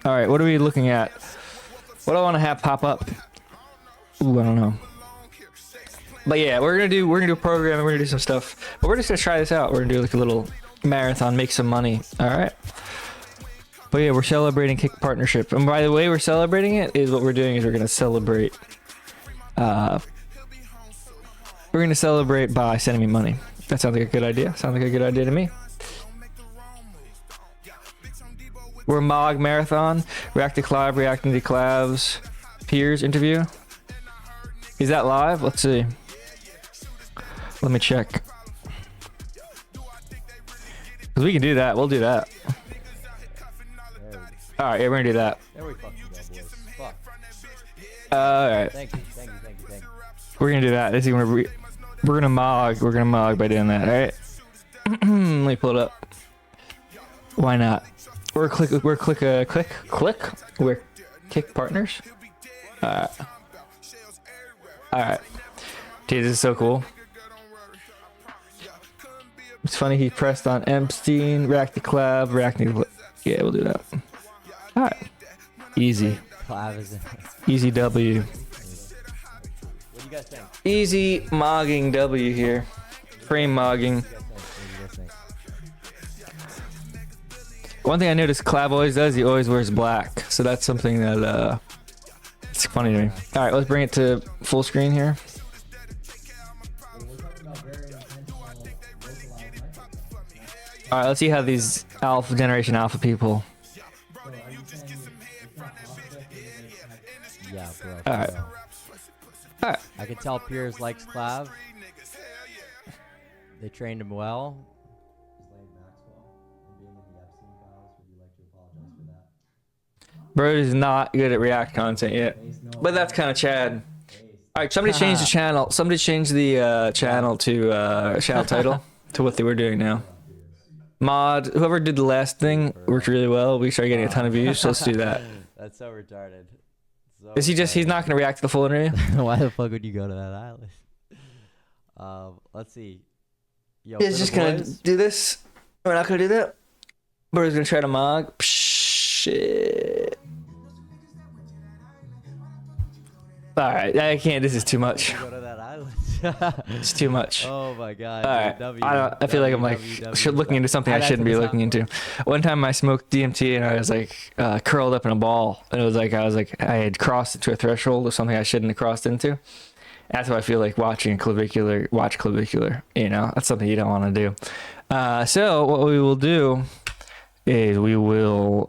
All right, what are we looking at? What do I want to have pop up? Ooh, I don't know. But yeah, we're gonna do a program and we're gonna do some stuff. But we're just gonna try this out. We're gonna do like a little marathon, make some money. All right. But yeah, we're celebrating Kick Partnership. And by the way, we're celebrating it is what we're doing is we're gonna celebrate. We're gonna celebrate by sending me money. That sounds like a good idea. Sounds like a good idea to me. We're Mog Marathon, React to Clav, reacting to Clav's Piers interview. Is that live? Let's see. Let me check. Cause we can do that. We'll do that. All right, yeah, we're gonna do that. There we fucking go, boys. Fuck. All right. Thank you. We're gonna do that. This is we're gonna mog. We're gonna mog by doing that. All right. Let me pull it up. Why not? We're click. We're Kick partners. All right. Dude, this is so cool. It's funny he pressed on Epstein, React to Clav, reacting. Yeah, we'll do that. All right. Easy. Clav is in. Easy W. What do you guys think? Easy mogging W here. Frame mogging. One thing I noticed Clav always does, he always wears black. So that's something that it's funny to me. All right, let's bring it to full screen here. All right, let's see how these generation alpha people. Yeah, bro. All right. All right. I can tell Piers likes Clav. They trained him well. Bro is not good at React content yet, but that's kind of Chad. All right, somebody changed the channel. Somebody changed the channel to channel title to what they were doing now. Mod, whoever did the last thing worked really well. We started getting a ton of views, so let's do that. That's so retarded. Is he just? He's not going to react to the full interview. Why the fuck would you go to that island? Let's see. Yo, He's just gonna do this. We're not gonna do that. But he's gonna try to mog. Shit. All right, I can't. This is too much. Go to that island. It's too much. Oh my god. All right. I feel like I'm like looking into something I shouldn't be looking into. One time I smoked DMT and I was like curled up in a ball, and it was like I had crossed into a threshold of something I shouldn't have crossed into. That's what I feel like watching Clavicular. Watch Clavicular. You know, that's something you don't want to do. So what we will do is we will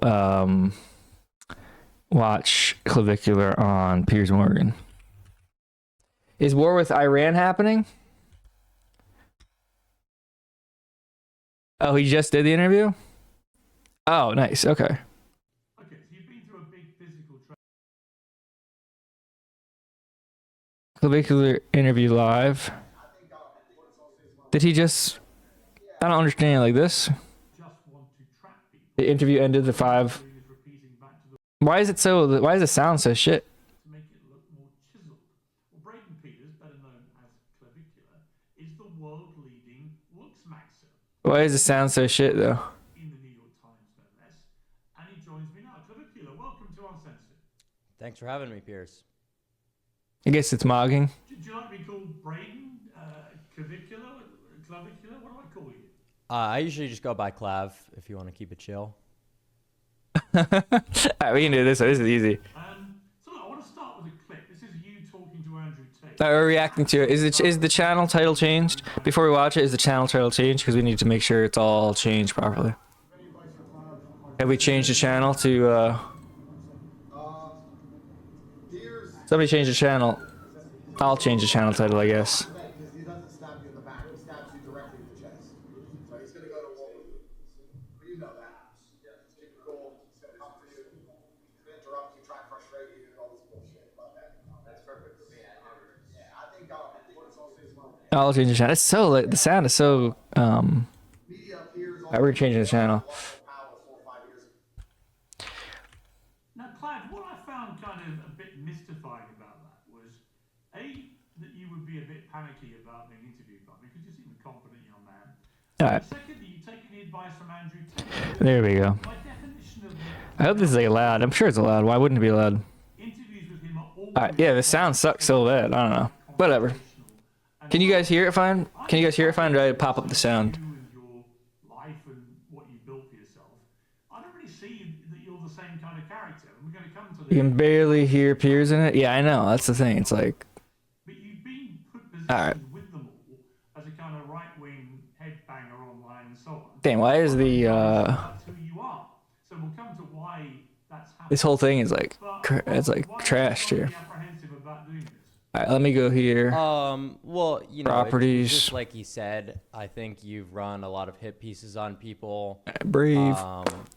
watch Clavicular on Piers Morgan. Is war with Iran happening? Oh, he just did the interview? Oh, nice. Okay. Okay, so you've been through a big physical Clavicular interview live. Did he just... I don't understand, like this. just want to trap people. The interview ended at 5. Doing is repeating back to the Why is it so... Why does it sound so shit? to make it look more chiseled. Well, Braden Peters, better known as Clavicular, is the world-leading looks-maxer Why does it sound so shit, though? in the New York Times, no less. And he joins me now. Clavicular, welcome to Uncensored. Thanks for having me, Piers. I guess it's mogging. Do you like to be called Braden? Clavicular? Clavicular? What do I call you? I usually just go by Clav if you want to keep it chill. Alright, we can do this. This is easy. So look, I want to start with a clip. This is you talking to Andrew Tate. We're reacting to it. Is the channel title changed? Before we watch it, is the channel title changed? Because we need to make sure it's all changed properly. Have we changed the channel to somebody change the channel. I'll change the channel title, I guess. Because he doesn't stab you in the back, he stabs you directly in the chest. So he's gonna go to war with you. You know that. Yeah, keep it cool. He's gonna come for you. He's gonna interrupt you, try and frustrate you, and all this bullshit about that. That's perfect for me. Yeah, I think I'll change the channel. It's so like the sound is so media appears on we're changing the channel. power 4 or 5 years ago. Now, Clive, what I found kind of a bit mystifying about that was, A, that you would be a bit panicky about being interviewed by me because you seem a confident young man. Alright. Secondly, you take any advice from Andrew Tate. There we go. By definition I hope this is like loud. I'm sure it's loud. Why wouldn't it be loud? Interviews with him are always All right, yeah, the sound sucks so bad. I don't know. Whatever. Can you guys hear it fine? Can you guys hear it fine? Or do I pop up the sound? You and your life and what you built for yourself. I don't really see that you're the same kind of character. And we're going to come to this. You can barely hear Piers in it. Yeah, I know. That's the thing. It's like, But you've been put all right. positioned with them all as a kind of right-wing headbanger online and so on. Damn, why is the That's who you are. So we'll come to why that's happening. this whole thing is like But it's like why are you trashed so here. apprehensive about doing this? All right, let me go here. Well, you know, Properties. just like he said, I think you've run a lot of hit pieces on people. Breathe.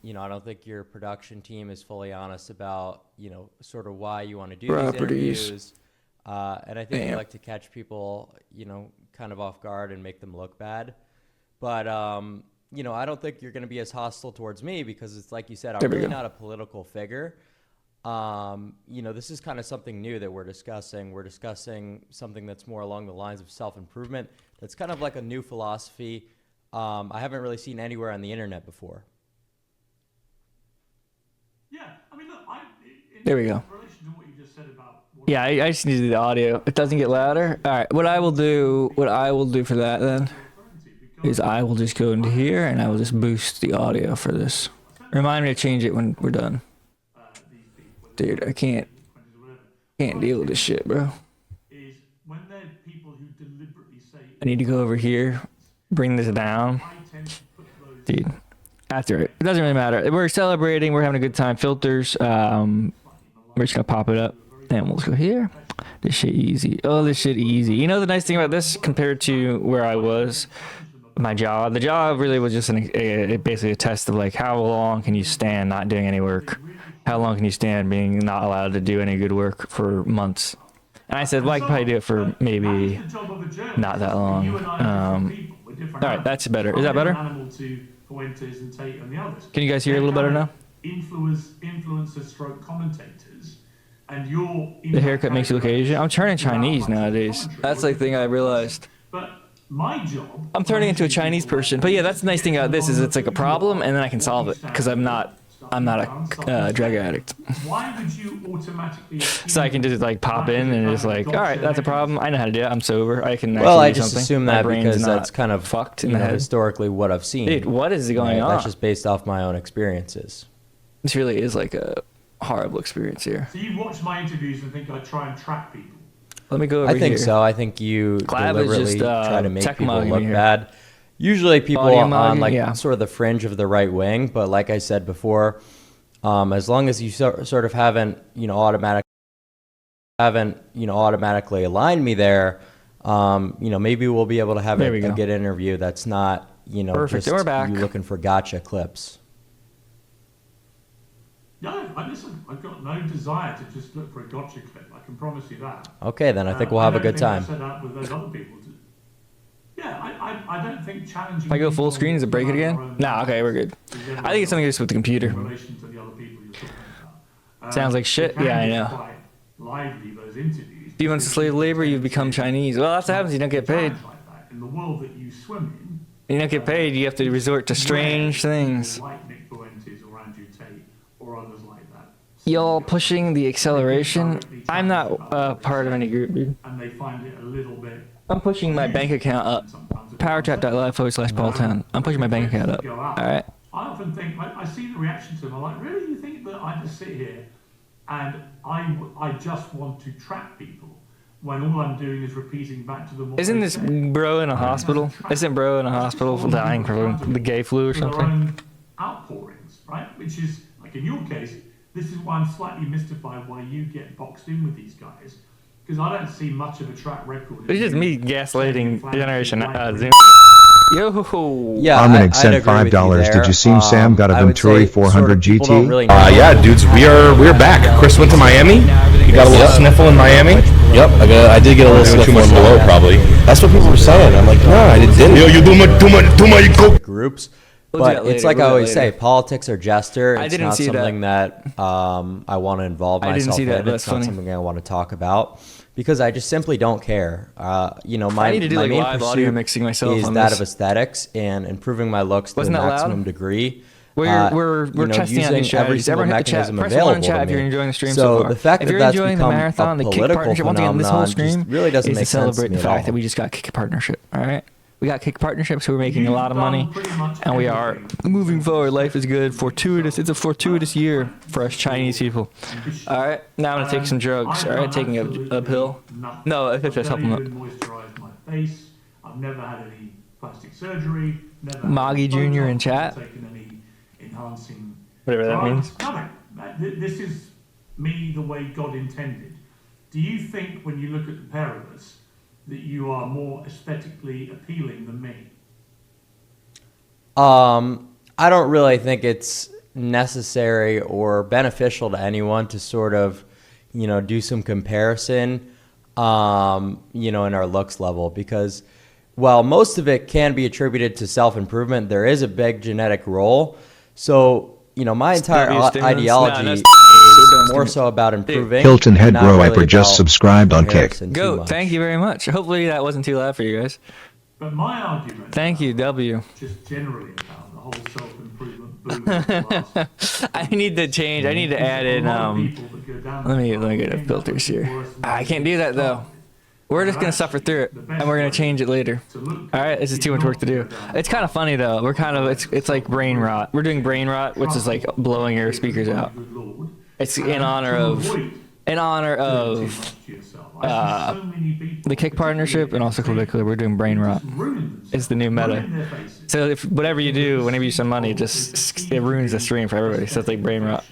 You know, I don't think your production team is fully honest about, you know, sort of why you want to do Properties. these interviews. And I think you Damn. like to catch people, you know, kind of off guard and make them look bad. But, you know, I don't think you're going to be as hostile towards me because it's like you said, I'm There we really go. not a political figure. You know, this is kind of something new that we're discussing. We're discussing something that's more along the lines of self-improvement. That's kind of like a new philosophy. I haven't really seen anywhere on the internet before. Yeah, I mean, look, There we go. in relation to what you just said about what Yeah, I just need the audio. It doesn't get louder. All right, what I will do for that then you're referring to, because is I will just go into here and I will just boost the audio for this. Remind me to change it when we're done. these people, Dude, I can't deal with this shit, bro. is when they're people who deliberately say, I need to go over here, bring this down. I tend to put those Dude, after it. It doesn't really matter. We're celebrating. We're having a good time. Filters. We're just going to pop it up. And we'll just go here. This shit easy. Oh, this shit easy. You know the nice thing about this compared to where I was, my job? The job really was just basically a test of like how long can you stand not doing any work? How long can you stand being not allowed to do any good work for months? And I said, well, I could probably do it for maybe the job of a journalist. not that long. You and I are different people. We're different all right, animals. that's better. Is I'm that a different better? Animal to Fuentes and Tate and the others. Can you guys hear a little better now? Influencers stroke commentators. And you're The haircut makes you look Asian. I'm turning Chinese nowadays. That's like the thing I realized. But my job, I'm turning into a Chinese person. But yeah, that's the nice thing about this is it's like a problem and then I can solve it because I'm not a drug addict. why would you automatically So I can just like pop in and just like, all right, that's a problem. I know how to do it. I'm sober. I can. Well, actually I do just something. assume My that brain's because not that's kind of fucked in you the know, head. historically what I've seen. Dude, what is going Right? on? That's just based off my own experiences. This really is like a horrible experience here. So you watch my interviews and think I try and trap people. Let me go over I think here. so. I think you Clav is deliberately just, try to make tech people mugging me look here. bad. Usually people Audio on mugging, like yeah. sort of the fringe of the right wing, but like I said before, as long as you sort of haven't automatically aligned me there, you know, maybe we'll be able to have There we a go. good interview that's not, you know, Perfect. just We're back. you looking for gotcha clips. No, listen, I've got no desire to just look for a gotcha clip. I can promise you that. Okay, then I think we'll have a don't good think I time. set up with those other people to, yeah, I don't think challenging. If I go full people screen, does it break it to have again? their own Nah, okay, we're good. is ever I think it's something just with the computer. in relation to the other people you're talking about. Sounds like shit. it can Yeah, I be know. quite lively, those interviews. If you want to slave labor, you become Chinese. Well, that's what happens. You don't get paid. Like that. In the world that you swim in, You don't get paid. You have to resort to strange things. like Nick Fuentes or Andrew Tate or others like that. Y'all pushing the acceleration. I'm not part of any group, dude. And they find it a little bit. I'm pushing my bank account up. Sometimes Powertrap.live/Paul10. I'm pushing my bank account up. All right. I often think, I see the reaction to them, I'm like, really? You think that I just sit here and I just want to trap people when all I'm doing is repeating back to them what Isn't they this said? bro in a hospital? Isn't bro in a hospital dying from the gay flu or For their something? own outpourings, right? Which is, like in your case, this is why I'm slightly mystified why you get boxed in with these guys. Because I don't see much of a track record. It's just me gaslighting Generation Zoom. Yo. Yeah, Arminig I'd sent agree with you $5. there. Did you see Sam got a I would Venturi say sort of 400 people don't GT? really know Yeah, dudes, we're back. Chris went to Miami. He got a little sniffle in Miami. Yep, I did get a little sniffle. Too much below, probably. That's what people were saying. I'm like, no, I didn't. Yo, you do my go. groups. We'll do But that later, it's like we'll I do that always say, later. politics are jester. I It's didn't not see that. something that I want to involve I didn't myself see that, in. but It's that's not funny. something I want to talk about because I just simply don't care. You know, my I need to do my like main live pursuit audio mixing myself is on that this. of aesthetics and improving my looks to Wasn't the that loud? maximum degree. We're testing out these strategies. Everyone hit the chat. Press one in chat if you're enjoying the stream so far. The fact if that you're that's enjoying the become marathon, a the kick political partnership, once again, this whole phenomenon stream just really doesn't is to make sense to celebrate me the at fact all. that we just got kick partnership. All right, we got kick partnership, so we're making a lot of money, and we are moving forward. Life is good. Fortuitous. It's a fortuitous year for us Chinese people. All right, now I'm gonna take some drugs. All right, taking a pill. No, I think that's supplement. Moisturized my face. I've never had any plastic surgery. Never had Moggy any Jr. Botox, in chat. Taken any enhancing Whatever that drugs. means. Nothing. This is me the way God intended. Do you think when you look at the pair of us that you are more aesthetically appealing than me? I don't really think it's necessary or beneficial to anyone to sort of, do some comparison, in our looks level, because while most of it can be attributed to self-improvement, there is a big genetic role. So, my entire ideology is more so about improving. Hilton Head not Bro really Viper just about subscribed on Kick. comparison too Go. much. Thank you very much. Hopefully that wasn't too loud for you guys. But my argument. Thank you, W. Just generally about the whole self-improvement boom. of the last I need to change. I need to add in. Let me get the filters here. I can't do that though. We're just gonna suffer through it, and we're gonna change it later. All right, this is too much work to do. It's kind of funny though. We're kind of it's like brain rot. We're doing brain rot, which is like blowing your speakers out. It's in honor of the kick partnership and also Clavicular. We're doing brain rot. It's the new meta. So if whatever you do, whenever you spend money, it ruins the stream for everybody. So it's like brain rot.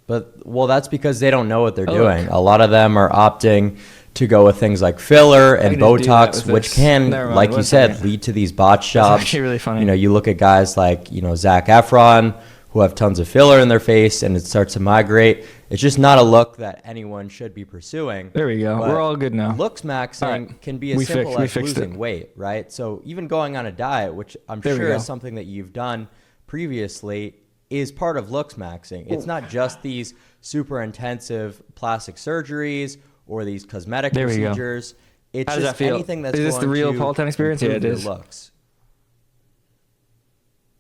But that's because they don't know what they're doing. A lot of them are opting to go with things like filler and Botox, which can, like you said, lead to these botch jobs. It's actually really funny. You look at guys like, Zac Efron, who have tons of filler in their face, and it starts to migrate. It's just not a look that anyone should be pursuing. There we go. But we're all good now. Looks maxing can be as simple as losing weight, right? So even going on a diet, which I'm sure is something that you've done previously, is part of looks maxing. It's not just these super intensive plastic surgeries or these cosmetic procedures. It's How does just that feel? anything that's is this going the real to Peloton experience? Yeah, it improve is. your looks.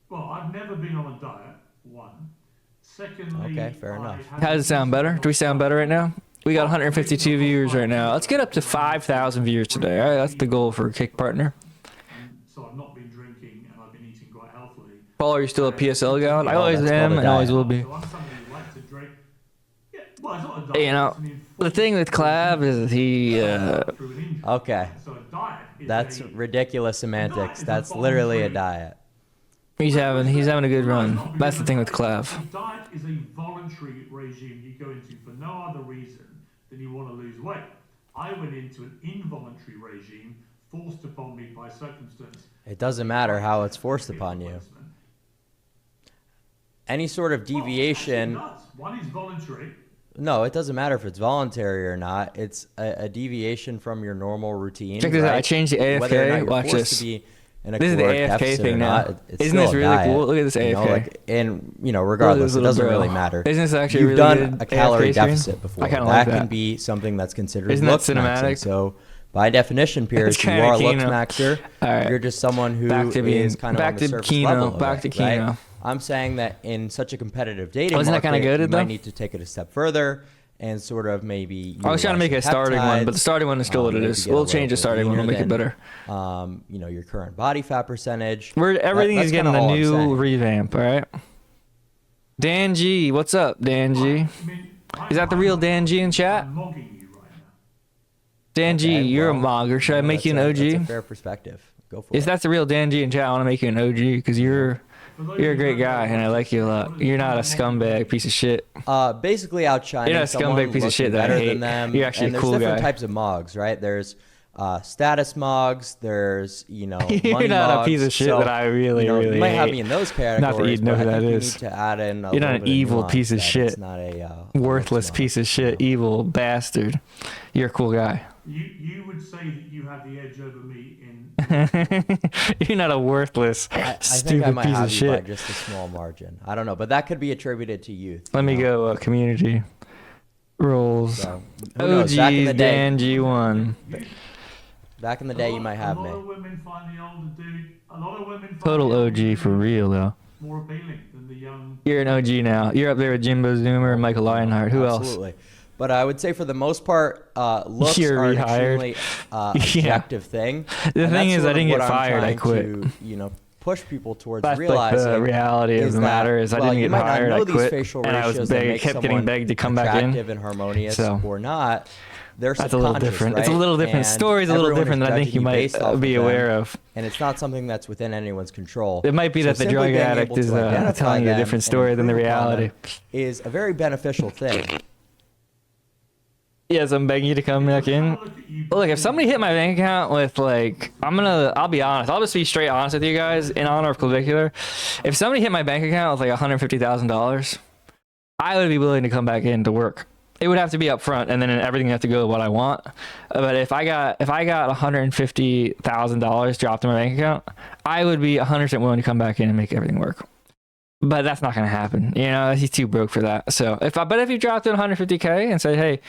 Well, I've never been on a diet, one. Secondly, Okay, fair enough. How does it sound better? Do we sound better right now? We got 152 viewers right now. Let's get up to 5,000 viewers today. All right, that's the goal for a kick partner. So I've not been drinking and I've been eating quite healthily. Paul, are you still a PSL guy? I always am and always will be. So I'm somebody who likes to drink. Yeah, well, it's not a diet. You know, the thing with Clav is he. Okay. So a diet is That's ridiculous semantics. That's literally a diet. He's having a good run. That's the thing with Clav. A diet is a voluntary regime you go into for no other reason than you want to lose weight. I went into an involuntary regime forced upon me by circumstance. It doesn't matter how it's forced upon you. Any sort of deviation. Well, it does. One is voluntary. No, it doesn't matter if it's voluntary or not. It's a deviation from your normal routine. Check this out. I right? changed the AFK. Whether or not you're Watch forced this. to be in a This is the caloric AFK deficit thing or now. not, it's Isn't still this a really diet, cool? Look at this AFK. And regardless, it doesn't really matter. Isn't this actually You've really done good a calorie AFK screen? deficit before. I kinda That like can that. be something that's considered Isn't that looks cinematic? maxing. So by definition, Piers, It's you kinda are a looks Kino. maxer. All right. You're just someone who Back to being- is kind of back on the to surface Kino, level of back it, to right? Kino. I'm saying that in such a competitive dating Wasn't that market, kinda good, you though? might need to take it a step further and sort of maybe. I was trying to make a starting one, but the starting one is still what it maybe is. get a We'll little change the bit starting one. We'll leaner make it better. than, your current body fat percentage. Everything That's is getting kinda a all I'm new saying. revamp. All right. Dan G, what's up, Dan G? Is that the real Dan G in chat? I'm mogging you right now. Dan G, Okay, you're well, a mogger. Should I make you an That's OG? a fair perspective. Go for If it. that's the real Dan G in chat, I want to make you an OG because you're a great guy and I like you a lot. You're not a scumbag piece of shit. Basically outshining You're not a someone, scumbag piece of shit looking that I better hate. than them. You're actually and a cool there's different guy. types of mogs, right? There's status mogs. There's You're money not mogs. a piece of shit So, that I really you might have hate. me in those categories. Not that you'd know but who I that think is. You need to add in a You're not little an bit of evil nuance piece of that shit. It's not a Worthless looks piece mog. of shit, evil bastard. You're a cool guy. You would say that you have the edge over me in. You're not a worthless, I think I stupid might piece have of you by shit. just a small margin. I don't know, but that could be attributed to youth. Let me you know? go. Community rules. So, who knows? OG's Back in the day, Dan G1. you might have me. A lot of women find the older dude. A lot of women find Total the older OG for real though. more appealing than the young. You're an OG now. You're up there with Jimbo Zoomer and Michael Lionheart. Who else? Absolutely. But I would say for the most part, looks You're are an rehired. extremely objective thing. The And thing that's is, sort I of didn't what get I'm fired. I trying quit. to, push people towards That's like realizing. the reality of is the matter is I well, didn't you get might not hired. know I these quit, facial and I was ratios that make kept getting someone begged to come back in. attractive and harmonious So or not. They're that's a little subconscious, different. right? It's a little different. And Story's a little everyone different is than I think judging you might based off be of them, aware of. And it's not something that's within anyone's control. It might be So that the simply drug being addict able is to identify telling you a them different and story than the improve upon reality. them is a very beneficial thing. Yes, I'm begging you to come back in. Look, if somebody hit my bank account with like, I'll be honest. I'll just be straight honest with you guys in honor of Clavicular. If somebody hit my bank account with like $150,000, I would be willing to come back in to work. It would have to be up front, and then everything would have to go what I want. But if I got $150,000 dropped in my bank account, I would be 100% willing to come back in and make everything work. But that's not going to happen. He's too broke for that. So if you dropped in 150K and say, hey,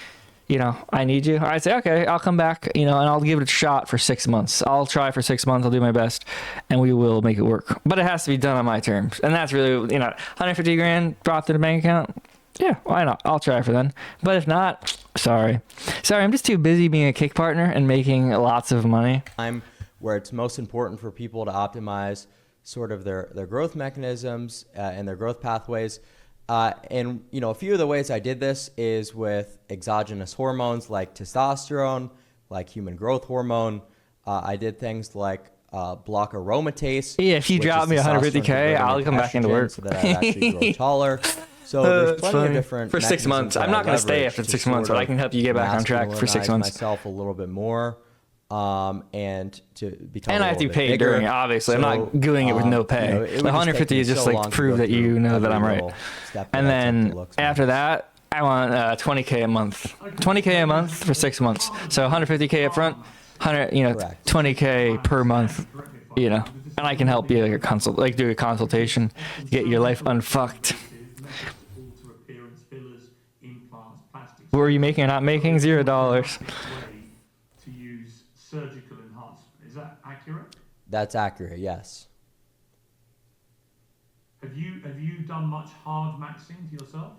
I need you, I'd say, okay, I'll come back, and I'll give it a shot for 6 months. I'll try for 6 months. I'll do my best, and we will make it work. But it has to be done on my terms. And that's really, 150 grand dropped in a bank account. Yeah, why not? I'll try for then. But if not, sorry. I'm just too busy being a kick partner and making lots of money. Time where it's most important for people to optimize sort of their growth mechanisms and their growth pathways. And a few of the ways I did this is with exogenous hormones like testosterone, like human growth hormone. I did things like block aromatase. Yeah, if you drop me 150K, I'll come back into work. So that I actually grow taller. So there's plenty of different for 6 months. I'm not going to stay after 6 months, but I can help you get back on track for 6 months. Myself a little bit more. And to become and I have to be paid during it, obviously. I'm not doing it with no pay. The 150 is just like prove that you know that I'm right. And then after that, I want 20K a month. 20K a month for 6 months. So 150K up front, 20K per month. And I can help you do a consultation to get your life unfucked. What were you making or not making? $0. To use surgical enhancement. Is that accurate? That's accurate, yes. Have you done much hard maxing to yourself?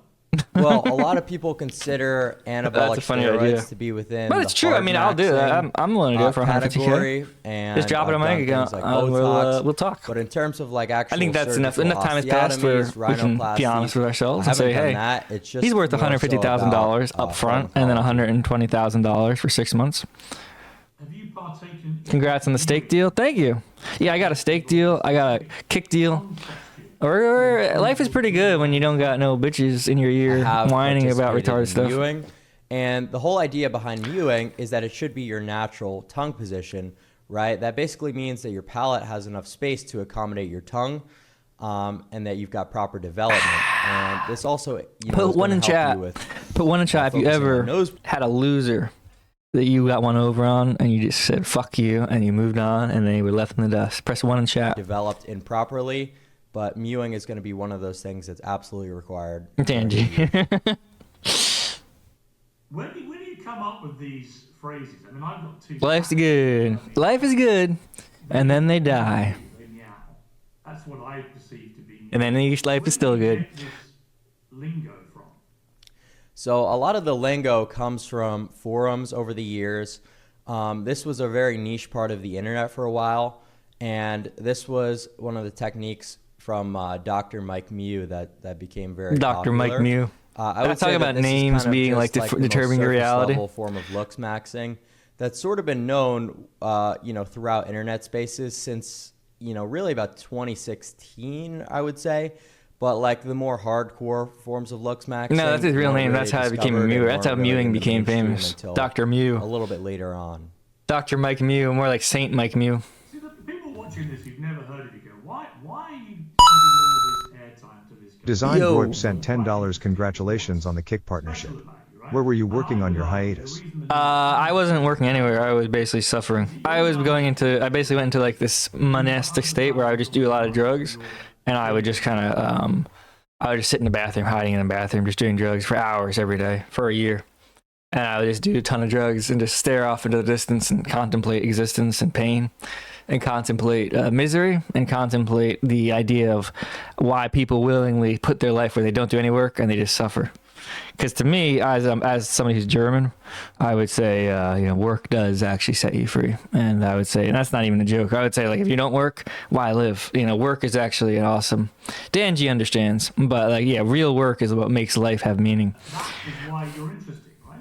Well, a lot of people consider anabolic steroids idea. to be within. But it's true. I mean, I'll do that. I'm willing to do it for 150K. And just drop it on my account. Like we'll talk. But in terms of like actual, I think that's enough time has passed where we can be honest with ourselves and say, hey, he's worth $150,000 up front and then $120,000 for 6 months. Have you partaken? Congrats on the steak deal. Thank you. Yeah, I got a steak deal. I got a kick deal. Or life is pretty good when you don't got no bitches in your ear whining about retarded stuff. Mewing. And the whole idea behind mewing is that it should be your natural tongue position, right? That basically means that your palate has enough space to accommodate your tongue, and that you've got proper development. And this also, put one in chat. Put one in chat if you ever had a loser that you got one over on and you just said fuck you and you moved on and then you were left in the dust. Press one in chat. Developed improperly. But mewing is going to be one of those things that's absolutely required. Tangy. Where do you come up with these phrases? I mean, I've got two. Life's good. Life is good. And then they die. That's what I perceive to be. And then life is still good. Where do you get this lingo from? So a lot of the lingo comes from forums over the years. This was a very niche part of the internet for a while. And this was one of the techniques from Dr. Mike Mew that became very Dr. popular. Mike Mew. I would talk about names being like determining your reality. Level form of looks maxing that's sort of been known, throughout internet spaces since, really about 2016, I would say. But like the more hardcore forms of looks maxing. No, that's his real name. That's how it became a Mew. That's how mewing became famous. Dr. Mew. A little bit later on. Dr. Mike Mew, more like Saint Mike Mew. See, the people watching this who've never heard of you go, why are you giving all this airtime to this guy? Design Gorp sent $10. Congratulations on the kick partnership. Where were you working on your hiatus? I wasn't working anywhere. I was basically suffering. I basically went into like this monastic state where I would just do a lot of drugs, and I would just kind of, I would just sit in the bathroom, hiding in the bathroom, just doing drugs for hours every day for a year. And I would just do a ton of drugs and just stare off into the distance and contemplate existence and pain. and contemplate misery and contemplate the idea of why people willingly put their life where they don't do any work and they just suffer. Because to me, as somebody who's German, I would say, work does actually set you free. And I would say, and that's not even a joke. I would say, like, if you don't work, why live? Work is actually an awesome. Dan G understands, but real work is what makes life have meaning. That is why you're interesting, right?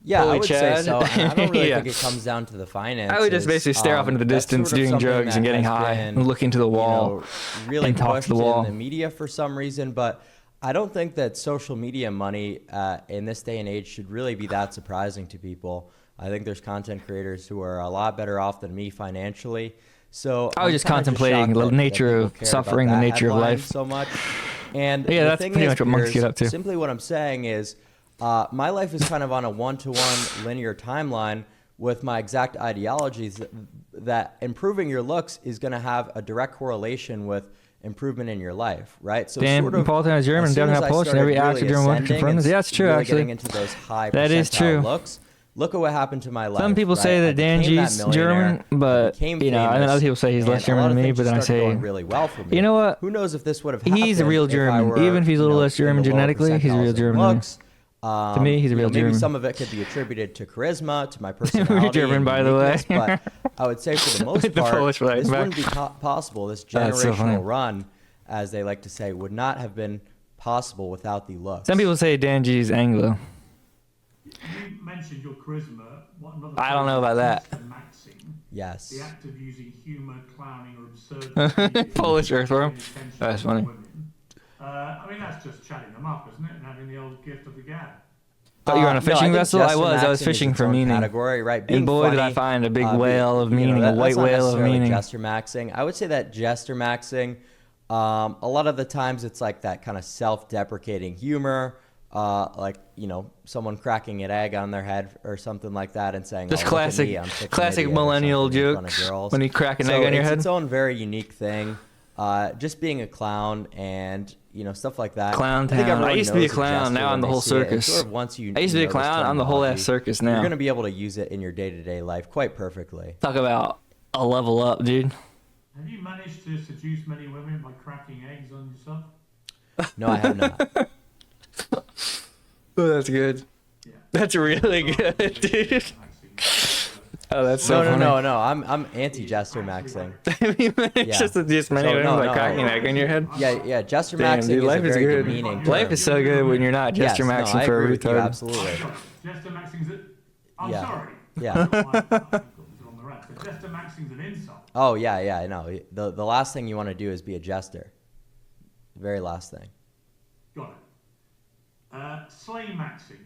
Yeah, Fully I would Chad. say so. And I don't really Yeah. think it comes down to the finances. I would just basically stare off into the That's distance, sort of doing something drugs and that getting has high been, and looking to the wall really and talk pushed to the wall. in the media for some reason. But I don't think that social media money in this day and age should really be that surprising to people. I think there's content creators who are a lot better off than me financially. So I was I'm just kinda contemplating shocked the that nature people of care about suffering, the that nature of headline life. so much. And Yeah, the that's thing pretty is, much what monks Piers, get up to. Simply what I'm saying is my life is kind of on a one-to-one linear timeline with my exact ideologies that improving your looks is going to have a direct correlation with improvement in your life, right? So Dan, sort of, Paul is German, as soon don't as have I Polish, and started every actor really German works ascending confirms. and Yeah, that's true, really actually. getting into those high That is percentile true. looks, look at what happened to my life. Some people say right? that I Dan became that G's millionaire, German, but, I became and then famous, other people say he's less and a German lot than of me, things but then I just started say, going really well for me. you know what? Who knows if this would have happened? He's a real if I German. were, Even if he's a little less in German the lower genetically, he's a real percentiles in German. than me. looks. To me, he's a real Maybe German. some of it could be attributed to charisma, to my personality. German, and by the way. uniqueness, but I would say for the most With the part, Polish flag this back. wouldn't be possible. This That's so funny. generational run, as they like to say, would not have been possible without the looks. Some people say Dan G's Anglo. You mentioned your charisma. What another I don't know about that. Maxing, Yes. the act of using humour, clowning, or absurd Polish earthworm. That's funny. I mean, that's just chatting them up, isn't it? And having the old gift of the gab. Thought you were on a No, I fishing think vessel? I was jester maxing fishing is for its own meaning. Category, right? Being And boy, did I funny, find a big being- whale of meaning, a that's white not whale of necessarily meaning. Jester maxing. I would say that jester maxing, a lot of the times it's like that kind of self-deprecating humor, like someone cracking an egg on their head or something like that and saying, Just "Oh, look at classic- me, I'm such an classic idiot," or millennial something in front of jokes girls. when you crack an So egg on your it's head. its own very unique thing. Just being a clown and stuff like that. Clown I think town. I everyone used to be a knows clown, jester now when I'm the they whole see it. And circus. sort of once you I used to be a know this clown, I'm the whole ass terminology, circus You're now. going to be able to use it in your day-to-day life quite perfectly. Talk about a level up, dude. Have you managed to seduce many women by cracking eggs on yourself? No, I have not. Oh, that's good. Yeah. That's really good, dude. Maxing. Oh, that's so No, funny. no. I'm anti-jester maxing. It's Yeah. just seduce many So, women no, by no. cracking an egg in your head. Yeah. Jester Damn, maxing dude, is life a is very good. demeaning Life term. is so good when you're not Yes, jester no, maxing I for a agree with you, retard. absolutely. Jester Maxing's it. I'm Yeah. sorry. Yeah. I don't like that. On the rest. But Jester Maxing's an insult. Oh, yeah. No, the last thing you want to do is be a jester. The very last thing. Got it. Slay maxing,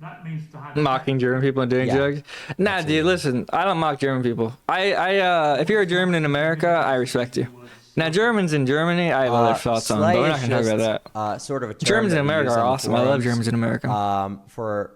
that means to have Mocking German people and doing Yeah. drugs. Nah, dude, listen. I don't mock German people. If you're a German in America, I respect you. Now, Germans in Germany, I have other thoughts on, but we're not going to talk about that. Sort of a term Germans in that we America use are on awesome. I love forums, Germans in America. For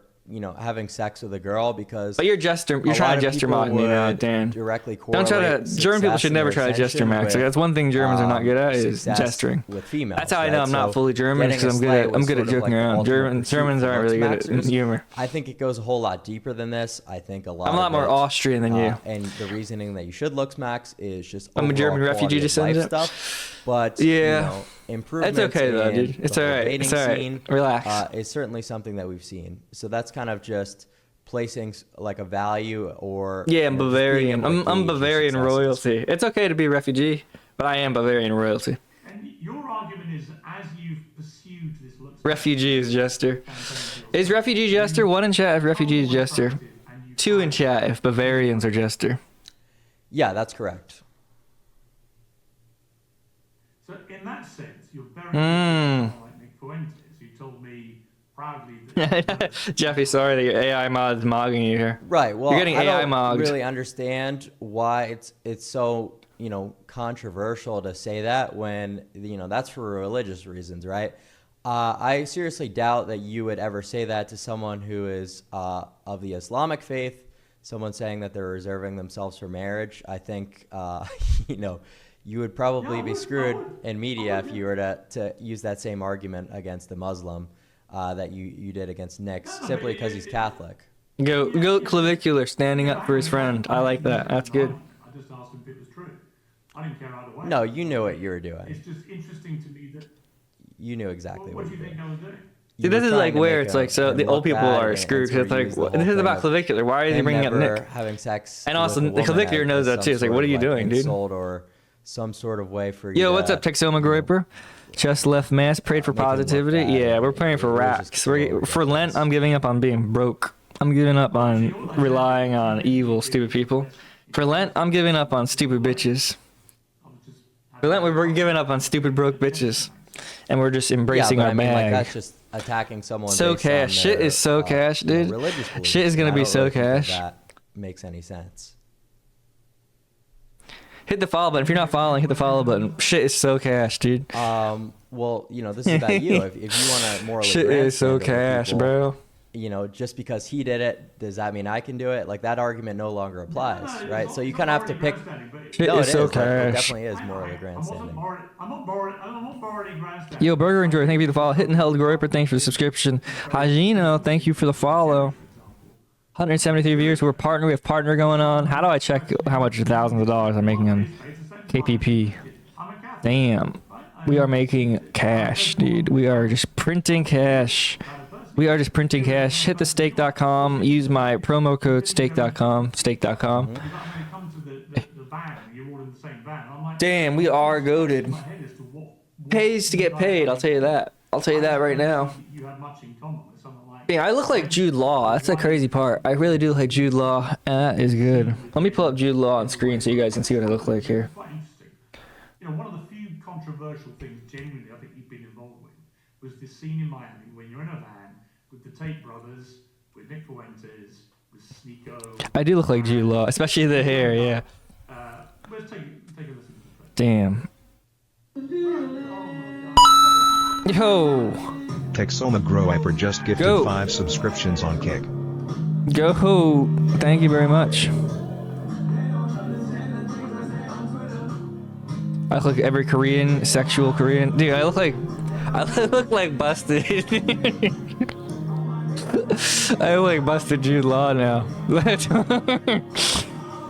having sex with a girl because. But you're trying to gesture mock me now, Dan. Directly Don't try to. correlate German people success should and never their try to gesture ascension max. with, Like, that's one thing Germans are not good at is success gesturing. with females. That's how I right? know I'm not So fully German getting because a I'm slay good was at sort of joking like the around. ultimate pursuit Germans for aren't looks really good at maxers. humor. I think it goes a whole lot deeper than this. I think a lot. I'm a lot of more it, Austrian than you. And the reasoning that you should looks max is just I'm a overall German refugee quality of life descendant. stuff. But Yeah. improvements It's okay though, in dude. It's the all whole right. dating It's all right. scene, Relax. is certainly something that we've seen. So that's kind of just placing like a value or Yeah, I'm just being Bavarian. able to I'm gauge your Bavarian successes. royalty. It's okay to be a refugee, but I am Bavarian royalty. And your argument is as you've pursued this looks Refugee is jester. Is refugee jester? 1 in chat if refugee is jester. 2 in chat if Bavarians are jester. Yeah, that's correct. So in that sense, you're very like Nick Fuentes, who told me proudly that Jeffy, sorry that your AI mod is mogging you here. Right. Well, You're getting I AI don't mogged. really understand why it's so controversial to say that when that's for religious reasons, right? I seriously doubt that you would ever say that to someone who is of the Islamic faith. Someone saying that they're reserving themselves for marriage. I think you would probably be screwed in media if you were to use that same argument against the Muslim that you did against Nick simply because he's Catholic. Go Clavicular, standing up for his friend. I like that. That's good. I I just asked him if it was true. I didn't care either way. No, you knew what you were doing. It's just interesting to me that. You knew exactly What what do you you were think doing. I was doing? You This were is trying like to where make it's like, so him the look old people bad, are and screwed. so It's like, use the whole this is thing about of clavicular. Why is he him bringing up never Nick? having sex And with also, a the woman clavicular as knows that some too. It's like, sort what are of, you doing, dude? insult or some sort of way for you Yo, to, what's up, Texoma Groiper? Chest left mass. Prayed for make him look positivity. bad, Yeah, and we're praying for it was racks. just a little For Lent, ridiculous. I'm giving up on being broke. I'm giving up on relying on evil, stupid people. For Lent, I'm giving up on stupid bitches. For Lent, we're giving up on stupid broke bitches, and we're just embracing yeah, but our I mean, bag. like, that's just attacking someone. So based on cash. Shit their, is so cash, you know, dude. religious beliefs, Shit is gonna and I be don't so really think that cash. That makes any sense. Hit the follow button. If you're not following, hit the follow button. Shit is so cash, dude. Well, you know, this is about you. If you want to morally Shit is so grandstand over cash, people, bro. you know, just because he did it, does that mean I can do it? Like, that argument no longer applies, right? So you kind of have to pick. Shit No, is it so is. It cash. definitely is morally grandstanding. I'm not borrowing grandstanding. Yo, Burger Enjoy, thank you for the follow. Hitting Held Groiper, thanks for the subscription. Hajino, thank you for the follow. 173 viewers. We're partner. We have partner going on. How do I check how much thousands of dollars I'm making on KPP? Damn. We are making cash, dude. We are just printing cash. We are just printing cash. Hit the stake.com. Use my promo code stake.com. Stake.com. Damn, we are goated. Pays to get paid. I'll tell you that. I'll tell you that right now. You have much in common with someone like. Yeah, I look like Jude Law. That's the crazy part. I really do look like Jude Law, and that is good. Let me pull up Jude Law on screen so you guys can see what I look like here. Quite interesting. You know, one of the few controversial things, genuinely, I think you've been involved with, was this scene in Miami when you're in a van with the Tate brothers, with Nick Fuentes, with Sneeko. I do look like Jude Law, especially the hair, yeah. Let's take a listen to the clip. Damn. Yo, Texoma Groiper just gifted Go. 5 subscriptions on Kick. go. Thank you very much. I look like every Korean, sexual Korean. Dude, I look like busted. I look like busted Jude Law now.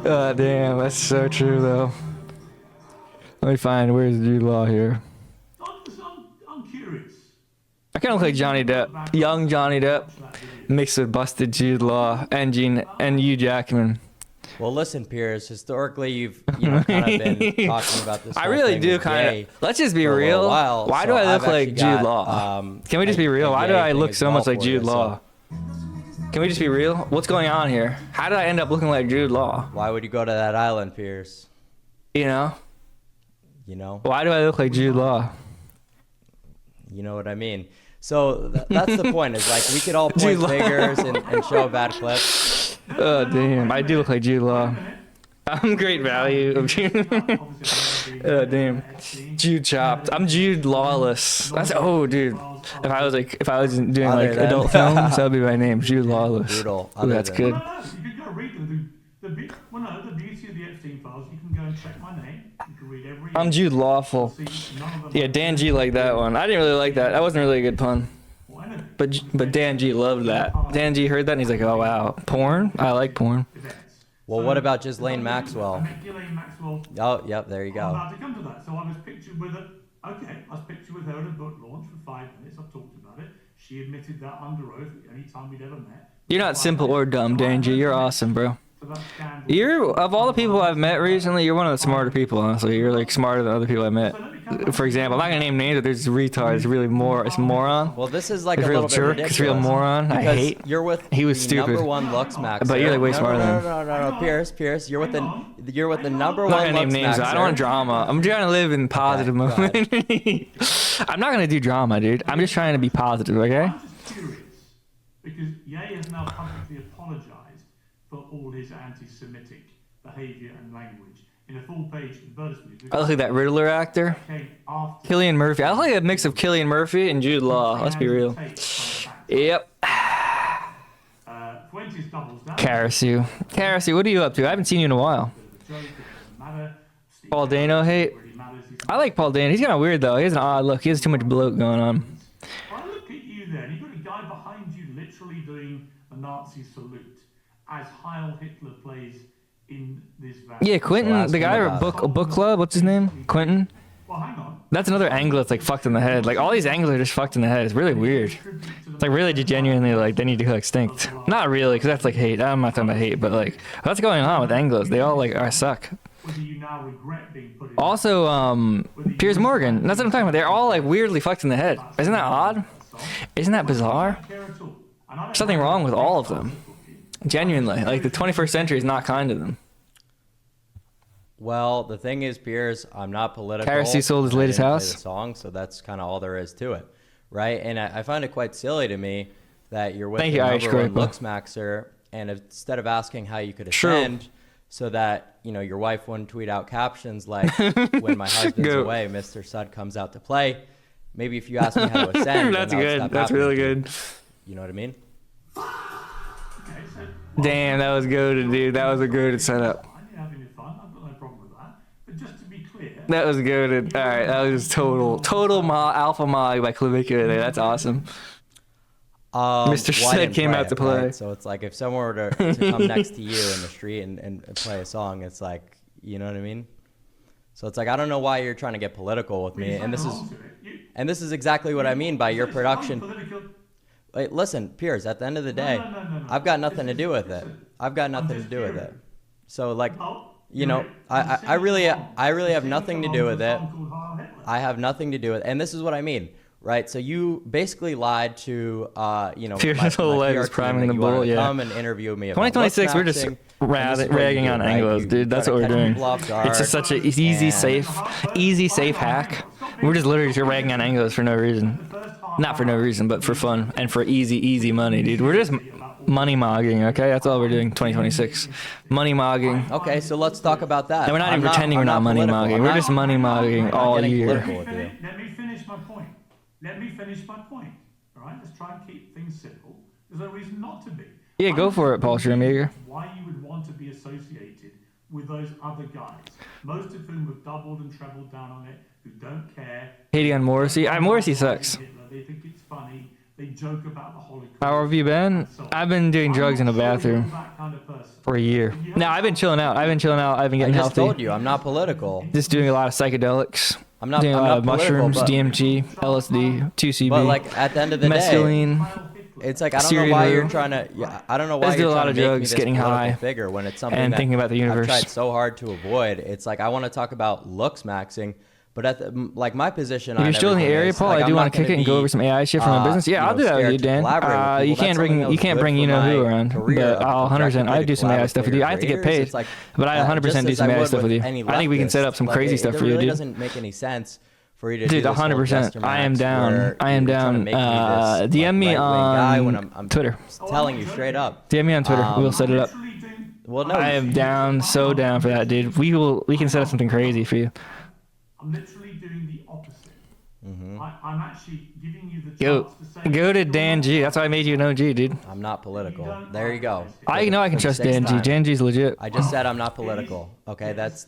Oh, damn, that's so true though. Let me find, where's Jude Law here? I'm curious. I kind of look like Johnny Depp, young Johnny Depp, mixed with busted Jude Law and Hugh Jackman. Well, listen, Piers. Historically, you've kind of been talking about this. I whole really thing do with kind gay of. Let's just be for a little real. while, Why so do I look I've like actually Jude got, Law? Can we just be a real? Why do gay I thing look as so well much like for you, Jude so Law? Can we just be real? What's going on here? How did I end up looking like Jude Law? Why would you go to that island, Piers? You know? You know? Why do I look like Jude Law? You know what I mean? So that's the point. Is like we could all point Jude Law. fingers and show a bad clip. Oh, damn. I do look like Jude Law. I'm great value of Jude. Oh, damn. Jude Chopped. I'm Jude Lawless. That's, oh, dude. If I was doing Other like than- adult films, that would be my name, Jude Lawless. Brutal. Ooh, Other that's than- good. No, you can go read them. The beauty of the Epstein files, you can go and check my name. You can read every. I'm Jude Lawful. See, none of them Yeah, Dan G liked that one. I didn't really like that. That wasn't really a good pun. Well, I know But Dan G loved that. Dan G heard that and he's like, oh wow, porn? I like porn. events. Well, what about Ghislaine Maxwell? I met Ghislaine Maxwell. Oh, yep. There you I'm go. about to come to that. So I was pictured with her. Okay, I was pictured with her at a book launch for 5 minutes. I've talked about it. She admitted that under oath any time we'd ever met. You're not simple or dumb, Dan G. You're awesome, bro. So that scandal. You're, of all the people I've met recently, you're one of the smarter people, honestly. You're like smarter than other people I met. For example, I'm not gonna name names, but there's retards, really it's moron. Well, this is like It's a real little bit jerk, ridiculous. it's real moron. I because hate. You're with He was the stupid. number one Lux Max. But you're, like, way smarter than him. No, Pierce, you're with the number I'm not one gonna name Lux names. Maxer. I don't want drama. I'm trying to live in positive go ahead. moment. I'm not gonna do drama, dude. I'm just trying to be positive, okay? I'm just curious because Ye has now publicly apologised for all his anti-Semitic behaviour and language in a full-page advertisement. I look like that Riddler actor, Came after Cillian Murphy. I look like a mix of Cillian Murphy and Jude Law. Let's be real. Yep. Fuentes doubles down. Karasu, what are you up to? I haven't seen you in a while. Paul Dano hate. I like Paul Dano. He's kind of weird though. He has an odd look. He has too much bloat going on. I look at you there, and you've got a guy behind you literally doing a Nazi salute as Heil Hitler plays in this van. Yeah, Quentin, ask the him guy who about wrote book club. What's his name? Quentin. Well, hang on. That's another angler that's like fucked in the head. Like all these anglers are just fucked in the head. It's really weird. It's like really genuinely like they need to go extinct. Not really, because that's like hate. I'm not talking about hate, but like what's going on with anglers? They all like are suck. Whether you now regret being put in. Also, Piers Morgan. That's what I'm talking about. They're all like weirdly fucked in the head. Isn't that odd? Isn't that bizarre? Something wrong with all of them. Genuinely, like the 21st century is not kind to them. Well, the thing is, Piers, I'm not political. Harris, he sold his I latest didn't play house. the song, so that's kind of all there is to it, right? And I find it quite silly to me that you're with Thank the you, Irish number one Grandpa. looks maxer, and instead of asking how you could True. ascend, so that your wife wouldn't tweet out captions like "When my husband's Go. away, Mr. Sud comes out to play." Maybe if you ask me how to ascend, That's then I'll good. stop That's happening really to you. good. You know what I mean? Okay, so Damn, that was good, dude. That was a good setup. you're having fun. I've got no problem with that. But just to be clear, That was good. All right, that was total alpha mag by Clavicular there. That's awesome. Mr. Well, I Sid didn't came out it, to play. right? So it's like if someone were to come next to you in the street and play a song, it's like, you know what I mean? So it's like, I don't know why you're trying to get political with me. And this is exactly what I mean by your production. Wait, listen, Piers, at the end of the day, no. I've got nothing to do with it. I've got nothing to do with it. So like, I really have nothing to do with it. I have nothing to do with it. And this is what I mean, right? So you basically lied to, Pierce's whole life is PR team priming that the you wanted bull, to yeah. Come and interview me about 2026, we're just lip maxing, and this is what you ragging do, on right? Anglos, You dude. That's try what to we're catch doing. people off guard, It's just such an easy, and- safe hack. We're just literally just ragging on Anglos for no reason. Not for no reason, but for fun and for easy money, dude. We're just money mogging, okay? That's all we're doing 2026. Money mogging. Okay, so let's talk about that. And we're not even pretending we're not money political. mogging. I'm We're not- just money mogging I'm not all getting year. political with you. Let me finish my point. All right, let's try and keep things simple. There's no reason not to be. Yeah, go for it, Paul Schrader. Why you would want to be associated with those other guys, most of whom have doubled and trebled down on it, who don't care. Hating on Morrissey. Morrissey sucks. They think it's funny. They joke about the Holocaust. How have you been? I've been doing drugs in a bathroom That kind of person. for a year. No, I've been chilling out. I've been I getting just healthy. told you, I'm not political. Just doing a lot of psychedelics. I'm not- doing a I'm lot not of political, mushrooms, but- DMT, LSD, 2CB, But like at the end of the day, mescaline. it's like I don't Syrian know why brew. you're trying to. Yeah, I don't know why Let's do you're a lot trying of to make me drugs, this getting political high, figure when it's something and that thinking about the universe. I've tried so hard to avoid. It's like I want to talk about looks maxing, but at the, like my position. If you're still in the area, Paul, I do want to kick it and go over some AI shit from my business. Yeah, I'll do that with you, Dan. You can't bring you know who around, but I'll 100%. I do some AI stuff with you. I have to get paid, but I 100% do some AI stuff with you. I think we can set up some crazy stuff for you, It really dude. doesn't make any sense for you to Dude, do this whole 100%. gesture I am max down. where I am you're trying to down. make me this, DM me right-wing guy when on I'm Twitter. telling you straight up. DM me on Twitter. We'll set it up. Well, no, I am down, so down for that, dude. We can set up something crazy for you. I'm literally doing the opposite. Mm-hmm. I'm actually giving you the Yo, chance to say. go to Dan G. That's why I made you an OG, dude. I'm not political. There you go. I know I can For the trust sixth Dan G. time. Dan G's legit. I just said I'm not political. Okay, that's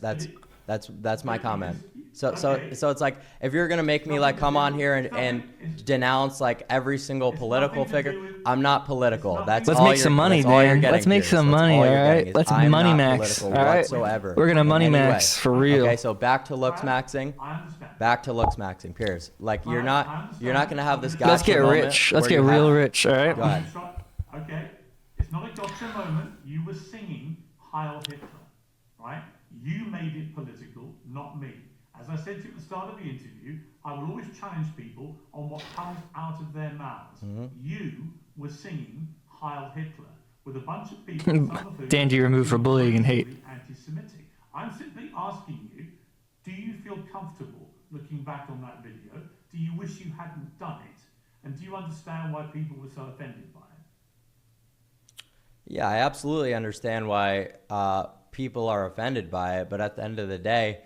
my comment. So it's like if you're gonna make me like come on here and denounce like every single political figure, I'm not political. That's Let's all make some you're- money, that's all you're Dan. getting, Let's make Piers. some That's money, all all you're getting right? is Let's I'm money not max, political all right? whatsoever We're gonna in money any max way. for real. Okay, so back to looks maxing. I understand. Back to looks maxing, Piers. Like you're not gonna have this guy. Let's get rich. Let's get real rich, all right? Go ahead. Okay, it's not a gotcha moment. You were singing Heil Hitler, right? You made it political, not me. As I said to you at the start of the interview, I will always challenge people on what comes out of their mouths. You were singing Heil Hitler with a bunch of people. Some of whom Dan G removed for bullying and hate. Anti-Semitic. I'm simply asking you, do you feel comfortable looking back on that video? Do you wish you hadn't done it? And do you understand why people were so offended by it? Yeah, I absolutely understand why people are offended by it, but at the end of the day,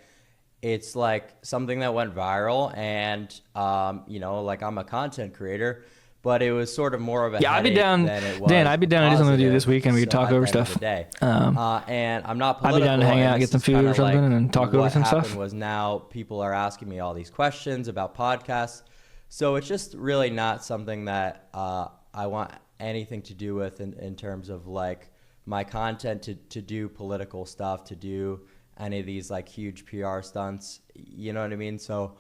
it's like something that went viral, and like I'm a content creator, but it was sort of more of a Yeah, I'd be headache down. than it was Dan, I'd be down to do something with you this positive. weekend. We could So talk at the over end of stuff. the day, and I'm not I'd be political. down to hang and out, this get some is kinda food or something, and then talk over what some stuff. happened was now people are asking me all these questions about podcasts, so it's just really not something that I want anything to do with in terms of like my content to do political stuff, to do any of these like huge PR stunts. You know what I mean? So,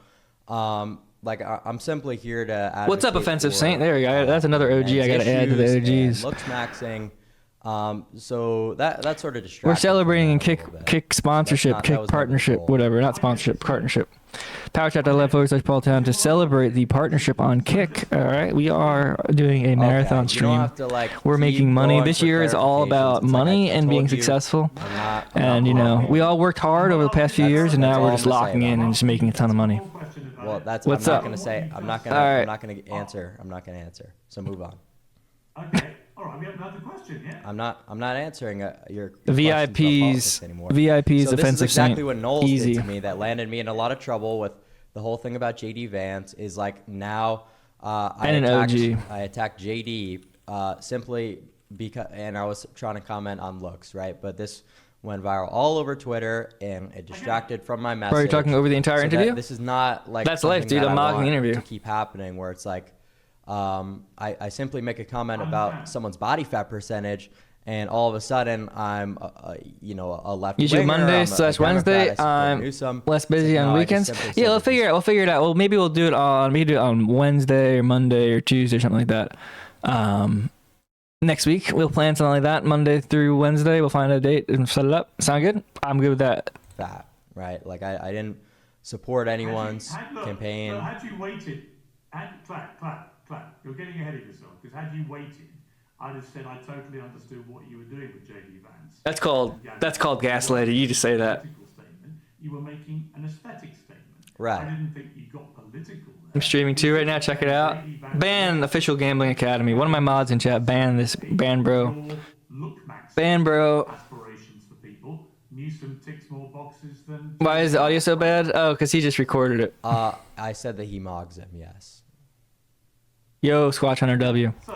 like I'm simply here to. What's up, advocate Offensive for, Saint? There you go. That's another OG I got to add to the OGs. Looks maxing. So that sort of distracted. We're celebrating me a kick little bit. kick sponsorship, That kick was my partnership, goal. whatever. Not sponsorship, partnership. PowerChat.left/Paul Town to celebrate the partnership on Kick. All right, we are doing a marathon Okay, you don't stream. have to, like, We're keep making money. going This for year is all about clarifications. It's like money I and being told you, successful. I'm not And you know, we all worked hard over the past few years, and that's now all we're I'm just gonna say locking in about and just making a ton of money. Well, that's What's I'm up? not gonna say. I'm not gonna. All right. I'm not gonna answer. I'm not gonna answer. So move on. Okay, all right, we haven't had the question yet. I'm not answering your The questions about politics VIPs, anymore. VIPs, So this is Offensive exactly Saint. what Knowles Easy. did to me that landed me in a lot of trouble with the whole thing about JD Vance. Is like now And an OG. I attacked JD simply because, and I was trying to comment on looks, right? But this went viral all over Twitter, and it distracted from my message. Bro, you're talking over the entire So that interview? This is not like That's life, something dude. that I'm I mocking the want interview. to keep happening, where it's like I simply make a comment about someone's body fat percentage, and all of a sudden I'm a left Usually Monday/Wednesday. I'm less busy on weekends. Yeah, we'll figure it. We'll figure it out. Well, maybe we'll do it on Wednesday or Monday or Tuesday or something like that. Next week we'll plan something like that. Monday through Wednesday, we'll find a date and set it up. Sound good? I'm good with that. Fat, right? Like I didn't support anyone's campaign. Had you waited, clap. You're getting ahead of yourself, because had you waited, I'd have said I totally understood what you were doing with JD Vance. That's called gaslighting. You just say that. Statement. You were making an aesthetic statement. Right. I didn't think you got political there. I'm streaming too right now. Check it out. Ban Official Gambling Academy. One of my mods in chat. Ban this. Ban bro. Ban bro. Aspirations for people. Newsom ticks more boxes than. Why is the audio so bad? Oh, because he just recorded it. I said that he mogs him. Yes. Yo, Squatch Hunter W. So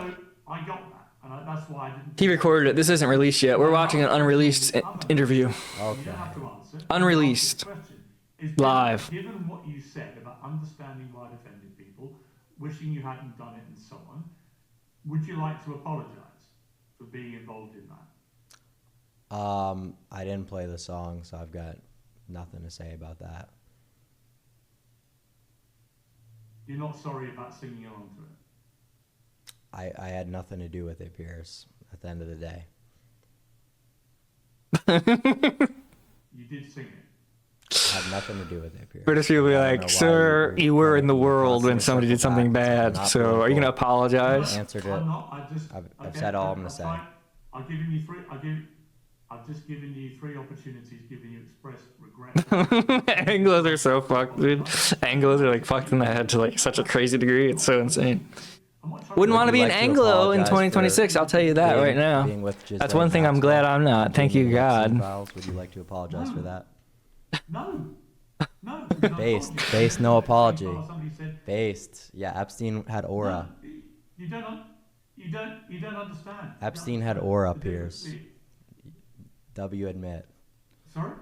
I got that, and that's why I didn't. He recorded it. This isn't released yet. We're watching an unreleased interview. You don't have to answer. Unreleased. The question is, Live. Given what you said about understanding why it offended people, wishing you hadn't done it, and so on, would you like to apologise for being involved in that? I didn't play the song, so I've got nothing to say about that. You're not sorry about singing along to it. I had nothing to do with it, Piers, at the end of the day. You did sing it. I had nothing to do with it, Piers. British people be I don't know like, why sir, you were in the world when constantly somebody did circle something back. bad. It's not So are you going to political. apologize? Answered I'm it. not. I've said all I'm gonna that's say. fine. I've given you three. I've just given you three opportunities, giving you expressed regret. Anglos are so fucked, dude. Anglos are like fucked in the head to like such a crazy degree. It's so insane. Wouldn't want to Would be you an like to Anglo in apologize 2026. for I'll tell you that being- right now. being with That's Ghislaine one thing I'm glad Maxwell I'm not. and Thank being you, with Epstein God. Files? Would you like to apologize for that? No. No. Based, no apology. Somebody said, Based. Yeah, Epstein had aura. no, you don't understand. Epstein had aura, The Piers. difference- W admit. Sorry?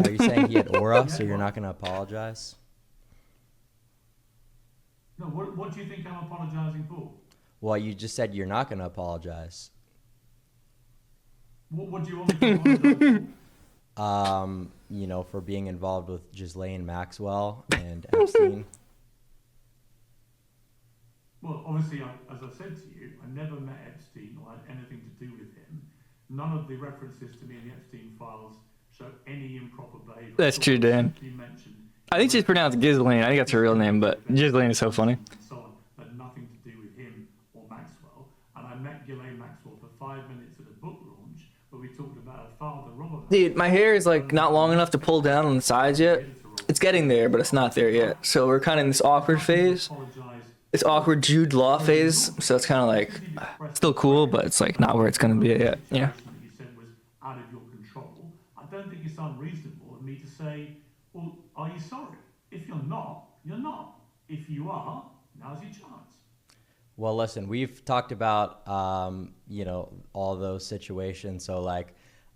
Are you saying he had aura, so you're not going to apologize? No, what do you think I'm apologising for? Well, you just said you're not going to apologize. What do you want me to apologise for? For being involved with Ghislaine Maxwell and Epstein. Well, obviously, as I said to you, I never met Epstein or had anything to do with him. None of the references to me in the Epstein files show any improper behaviour. That's true, Dan. You mentioned I think she's pronounced Ghislaine. I think that's her real name, but Ghislaine is so funny. and so on, had nothing to do with him or Maxwell. And I met Ghislaine Maxwell for 5 minutes at a book launch where we talked about her father, Robert. Dude, my hair is like not long enough to pull down on the sides yet. It's getting there, but it's not there yet. So we're kind of in this awkward phase. It's awkward Jude Law phase. So it's kind of like still cool, but it's like not where it's gonna be yet. Yeah. That you said was out of your control. I don't think it's unreasonable of me to say, well, are you sorry? If you're not, you're not. If you are, now's your chance. Well, listen, we've talked about, all those situations. So,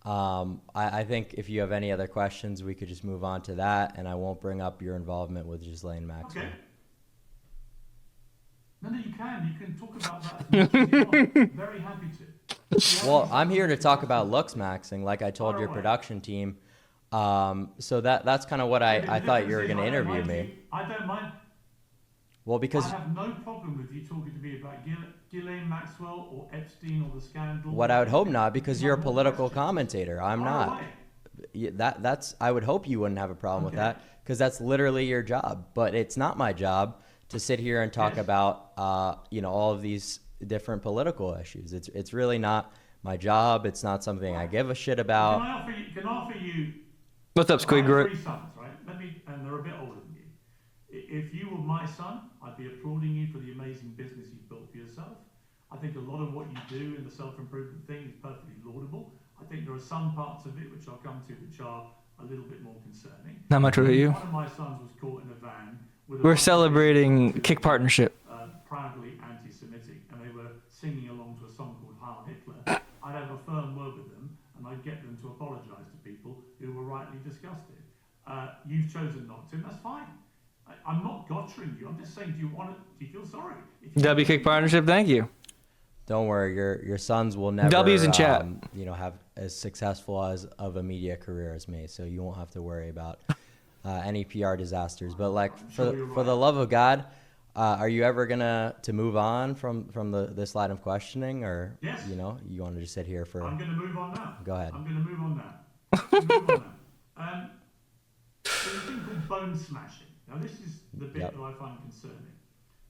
I think if you have any other questions, we could just move on to that, and I won't bring up your involvement with Ghislaine Maxwell. Okay. No, you can. You can talk about that as much as you want. Very happy to. Well, I'm here to talk about looks maxing, like I told your production team. So that's kind of what I thought you were going to interview me. I don't mind. Well, I because have no problem with you talking to me about Ghislaine Maxwell or Epstein or the scandal. what I would hope not, because you're a political commentator. I'm Fire not. away. That's I would hope you wouldn't have a problem with that, because that's literally your job. But it's not my job to sit here and talk about all of these different political issues. It's really not my job. It's not something I give a shit about. Can I offer you What's up, I Squid have Grit? 3 sons, right? And they're a bit older than you. If you were my son, I'd be applauding you for the amazing business you've built for yourself. I think a lot of what you do in the self-improvement thing is perfectly laudable. I think there are some parts of it which I'll come to which are a little bit more concerning. Not much about you. One of my sons was caught in a van with a We're bunch of celebrating people Kick Partnership. proudly anti-Semitic, and they were singing along to a song called Heil Hitler. I'd have a firm word with them, and I'd get them to apologise to people who were rightly disgusted. You've chosen not to, and that's fine. I'm not gotchering you. I'm just saying, do you feel sorry? If you W Kick Partnership, thank you. Don't worry, your sons will never W's in chat. Have as successful as of a media career as me, so you won't have to worry about any PR disasters. But like for the love of God, are you ever gonna move on from this line of questioning, or Yes. you want to just sit here for? I'm going to move on now. Go ahead. I'm going to move on now. There's a thing called bone smashing. Now, this is the bit Yep. that I find concerning.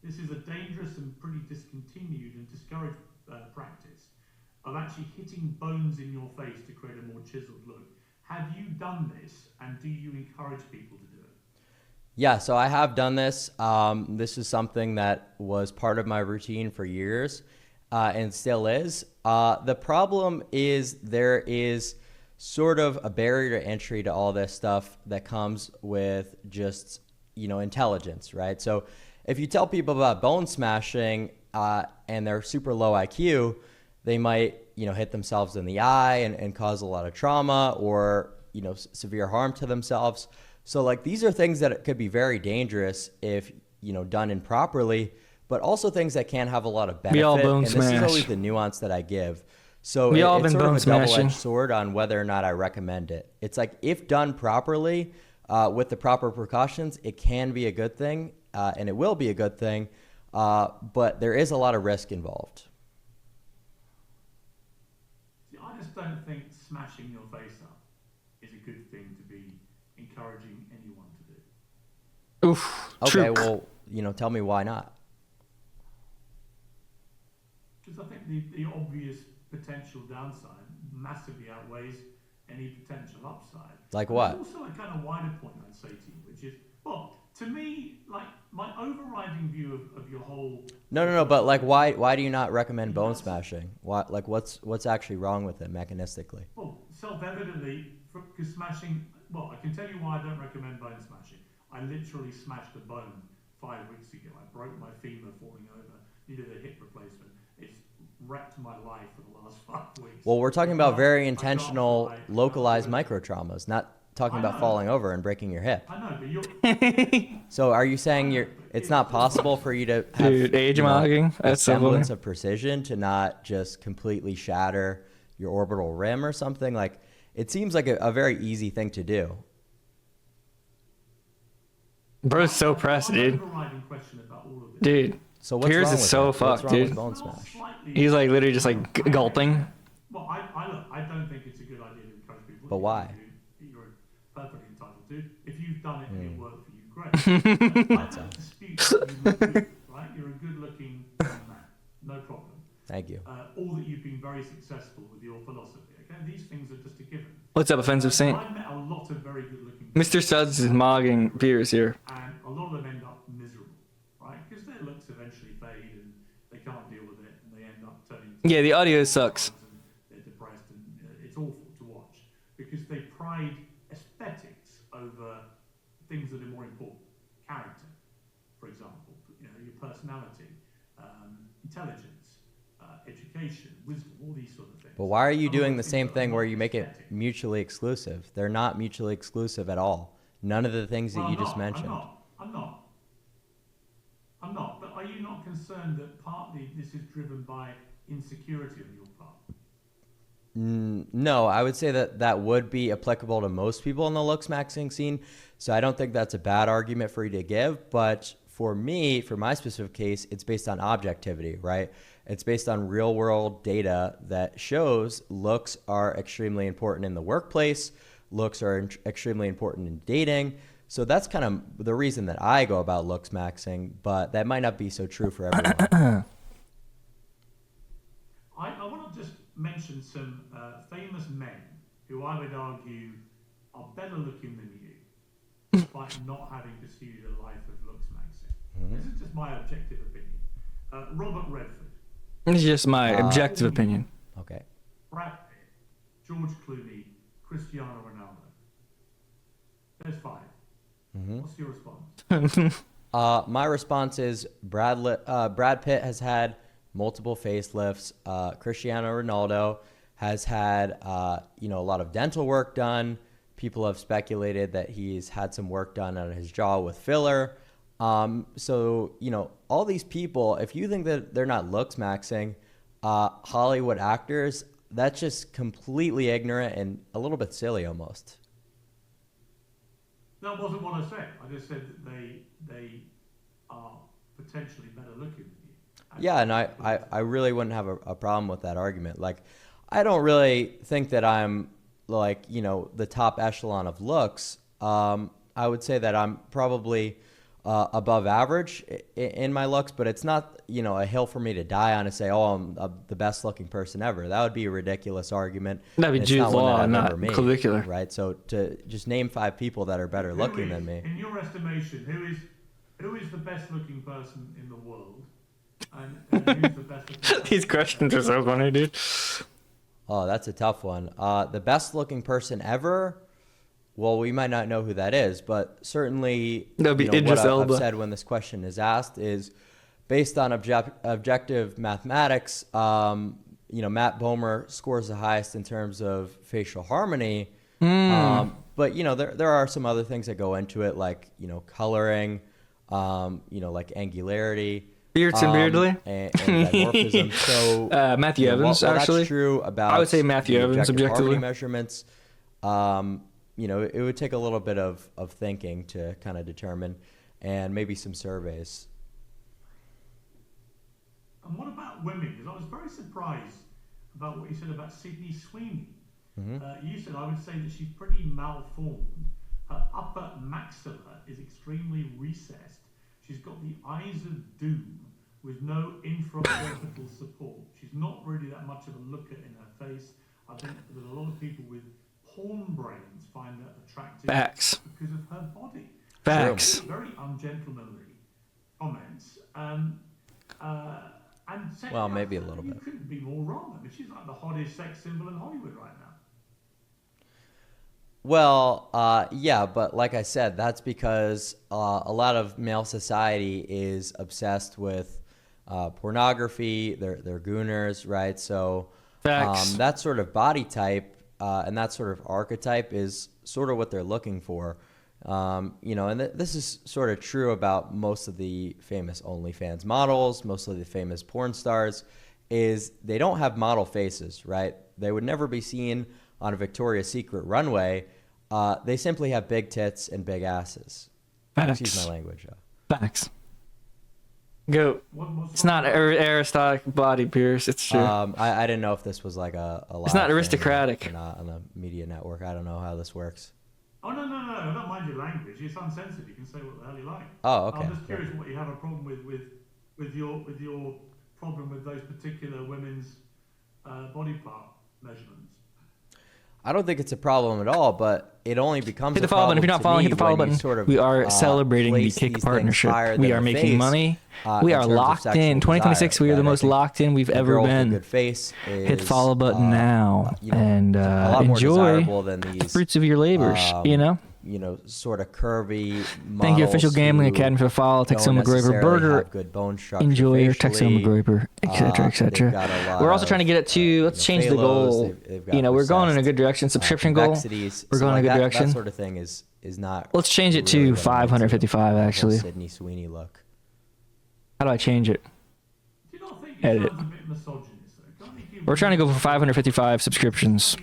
This is a dangerous and pretty discontinued and discouraged practice of actually hitting bones in your face to create a more chiseled look. Have you done this, and do you encourage people to do it? Yeah, so I have done this. This is something that was part of my routine for years, and still is. The problem is there is sort of a barrier to entry to all this stuff that comes with just, intelligence, right? So if you tell people about bone smashing and they're super low IQ, they might, hit themselves in the eye and cause a lot of trauma or, severe harm to themselves. So like these are things that could be very dangerous if, done improperly, but also things that can have a lot of benefit. We all bone and this smash. is always the nuance that I give. So We all it's been sort of bone a double-edged smashing. sword on whether or not I recommend it. It's like if done properly, with the proper precautions, it can be a good thing, and it will be a good thing, but there is a lot of risk involved. See, I just don't think smashing your face up is a good thing to be encouraging anyone to do. Oof. Okay, True. well, tell me why not. Because I think the obvious potential downside massively outweighs any potential upside. Like And what? there's also a kind of wider point I'd say to you, which is, well, to me, like my overriding view of your whole. No, but like why do you not recommend bone smashing? Why, like what's actually wrong with it mechanistically? Well, self-evidently, because smashing. Well, I can tell you why I don't recommend bone smashing. I literally smashed a bone 5 weeks ago. I broke my femur falling over. Needed a hip replacement. It's wrecked my life for the last 5 weeks. Well, we're talking about very intentional, I can't localized fly. micro traumas, not talking I about know. falling over and breaking your hip. I know, but you're. So are you saying it's not possible for you to have Dude, age you know, mocking. a That's so funny. semblance of precision to not just completely shatter your orbital rim or something? Like it seems like a very easy thing to do. Bro's so pressed, dude. Overriding question about all of this. Dude. So what's Piers wrong is with so it? What's fucked, wrong with dude. bone Well, smash? slightly- He's like literally just like gulping. Well, I don't think it's a good idea to encourage people. But If why? you do, You're perfectly entitled to. If you've done it and it worked for you, great. I don't dispute that you look good, right? You're a good-looking young man, no problem. Thank you. Or that you've been very successful with your philosophy. Okay, these things are just a given. What's up, offensive saint? I've met a lot of very good-looking people, Mr. Suds is mogging Piers here. and a lot of them end up miserable, right? Because their looks eventually fade and they can't deal with it, and they end up turning. Yeah, the audio sucks. And they're depressed, and it's awful to watch because they pride aesthetics over things that are more important. Character, for example, your personality, intelligence, education, wisdom, all these sort of things. But why are you And doing all the those same things are thing where not you make it aesthetic. mutually exclusive? They're not mutually exclusive at all. None of the things that Well, you I'm just not, mentioned. I'm not. But are you not concerned that partly this is driven by insecurity on your part? No, I would say that that would be applicable to most people in the looks maxing scene. So I don't think that's a bad argument for you to give. But for me, for my specific case, it's based on objectivity, right? It's based on real world data that shows looks are extremely important in the workplace. Looks are extremely important in dating. So that's kind of the reason that I go about looks maxing, but that might not be so true for everyone. I want to just mention some famous men who I would argue are better looking than you, despite not having pursued a life of looks maxing. This is just my objective opinion. Robert Redford. It's just my objective opinion. Okay. Brad Pitt, George Clooney, Cristiano Ronaldo. There's 5. What's your response? My response is Brad Pitt has had multiple facelifts. Cristiano Ronaldo has had a lot of dental work done. People have speculated that he's had some work done on his jaw with filler. So all these people, if you think that they're not looks maxing, Hollywood actors, that's just completely ignorant and a little bit silly almost. That wasn't what I said. I just said that they are potentially better looking than you. Yeah, and I really wouldn't have a problem with that argument. Like, I don't really think that I'm like, the top echelon of looks. I would say that I'm probably above average in my looks, but it's not, a hill for me to die on and say, oh, I'm the best looking person ever. That would be a ridiculous argument. That'd be Jude Law, not Clavicular. Right? So to just name 5 people that are better looking than me. In your estimation, who is the best looking person in the world? And who's the best looking person? These questions are so funny, dude. Oh, that's a tough one. The best looking person ever, well, we might not know who that is, but certainly That'd be what Idris I've Elba. said when this question is asked is based on objective mathematics. Matt Bomer scores the highest in terms of facial harmony. But there are some other things that go into it, like coloring, like angularity. Beards and Beardly. And dimorphism. So Matthew Evans, while actually. That's true about I would say Matthew the Evans, objective objectively. harmony measurements. It would take a little bit of thinking to kind of determine, and maybe some surveys. And what about women? Because I was very surprised about what you said about Sydney Sweeney. You said, I would say that she's pretty malformed. Her upper maxilla is extremely recessed. She's got the eyes of doom with no infraorbital support. She's not really that much of a looker in her face. I think that a lot of people with porn brains find that attractive Facts. because of her body. Facts. Very ungentlemanly comments. Well, maybe a little bit. You couldn't be more wrong. I mean, she's like the hottest sex symbol in Hollywood right now. Well, yeah, but like I said, that's because a lot of male society is obsessed with pornography. They're gooners, right? So that sort of body type and that sort of archetype is sort of what they're looking for. And this is sort of true about most of the famous OnlyFans models, most of the famous porn stars, is they don't have model faces, right? They would never be seen on a Victoria's Secret runway. They simply have big tits and big asses. Facts. Excuse my language. Facts. Go. It's not aristocratic body, Pierce. It's true. I didn't know if this was like a It's not aristocratic. Or not on the media network. I don't know how this works. Oh, no. I don't mind your language. It's uncensored. You can say what the hell you like. Oh, okay. I'm just curious what you have a problem with your problem with those particular women's body part measurements. I don't think it's a problem at all, but it only becomes Hit the a follow problem button. If you're not to following, me hit the follow when you button. sort of, We are celebrating the place Kick these partnership. things higher We than are the making face, money. in We are terms of locked sexual in. 2026, desire, we are the right? I most think locked in we've a ever girl with a been. good face Hit the is, follow button now and a lot more enjoy desirable than the these, fruits of your labors, sort of curvy Thank you, Official models Gambling who Academy, for the follow. don't Texoma Graver necessarily Burger. have good bone structure Enjoy your facially. Texoma Graver, etc., They've got a etc. lot We're also of, trying to get it to, let's change the goal. They've got We're going in a recessed, good direction. Subscription goal. convexities. We're So, going in a like, good that direction. sort of thing is not. Let's change it really to what I'm into. 555, The whole actually. Sydney Sweeney look. How do I change it? Do you not think it Edit. sounds a bit misogynist, though? Can't you We're trying to go for 555 subscriptions.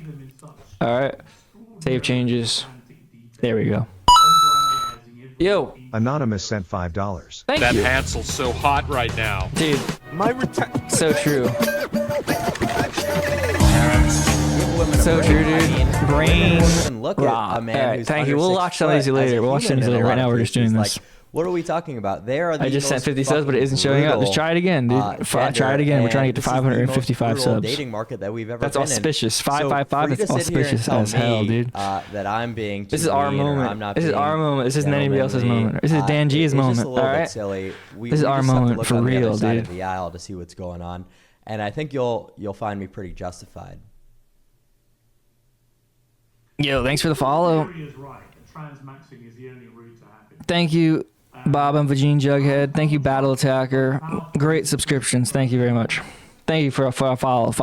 All right. Save changes. There we go. Yo. Anonymous sent $5. Thank That you. Hansel's so hot right now. Dude. So true. So true, dude. Brain Look rot. at a man All right, who's thank you. under We'll 6 watch some of these foot later. as a We'll watch some of these human in later. a Right lot now, of we're just doing cases. this. Like, what are we talking about? There are I just sent 50 subs, but it isn't showing up. Let's try it again, dude. Try it again. We're trying to get to 555 subs. Dating market that we've ever That's been auspicious. in. 555 is auspicious as hell, dude. That I'm being This is our moment. This is our moment. This isn't anybody else's moment. This is Dan G's moment. All right. Silly. This is our moment for real, dude. Of the aisle to see what's going on, and I think you'll find me pretty justified. Yo, thanks for the follow. Theory is right. Transmaxing is the only route to happiness. Thank you, Bob and Vagine Jughead. Thank you, Battle Attacker. Great subscriptions. Thank you very much. Thank you for a follow.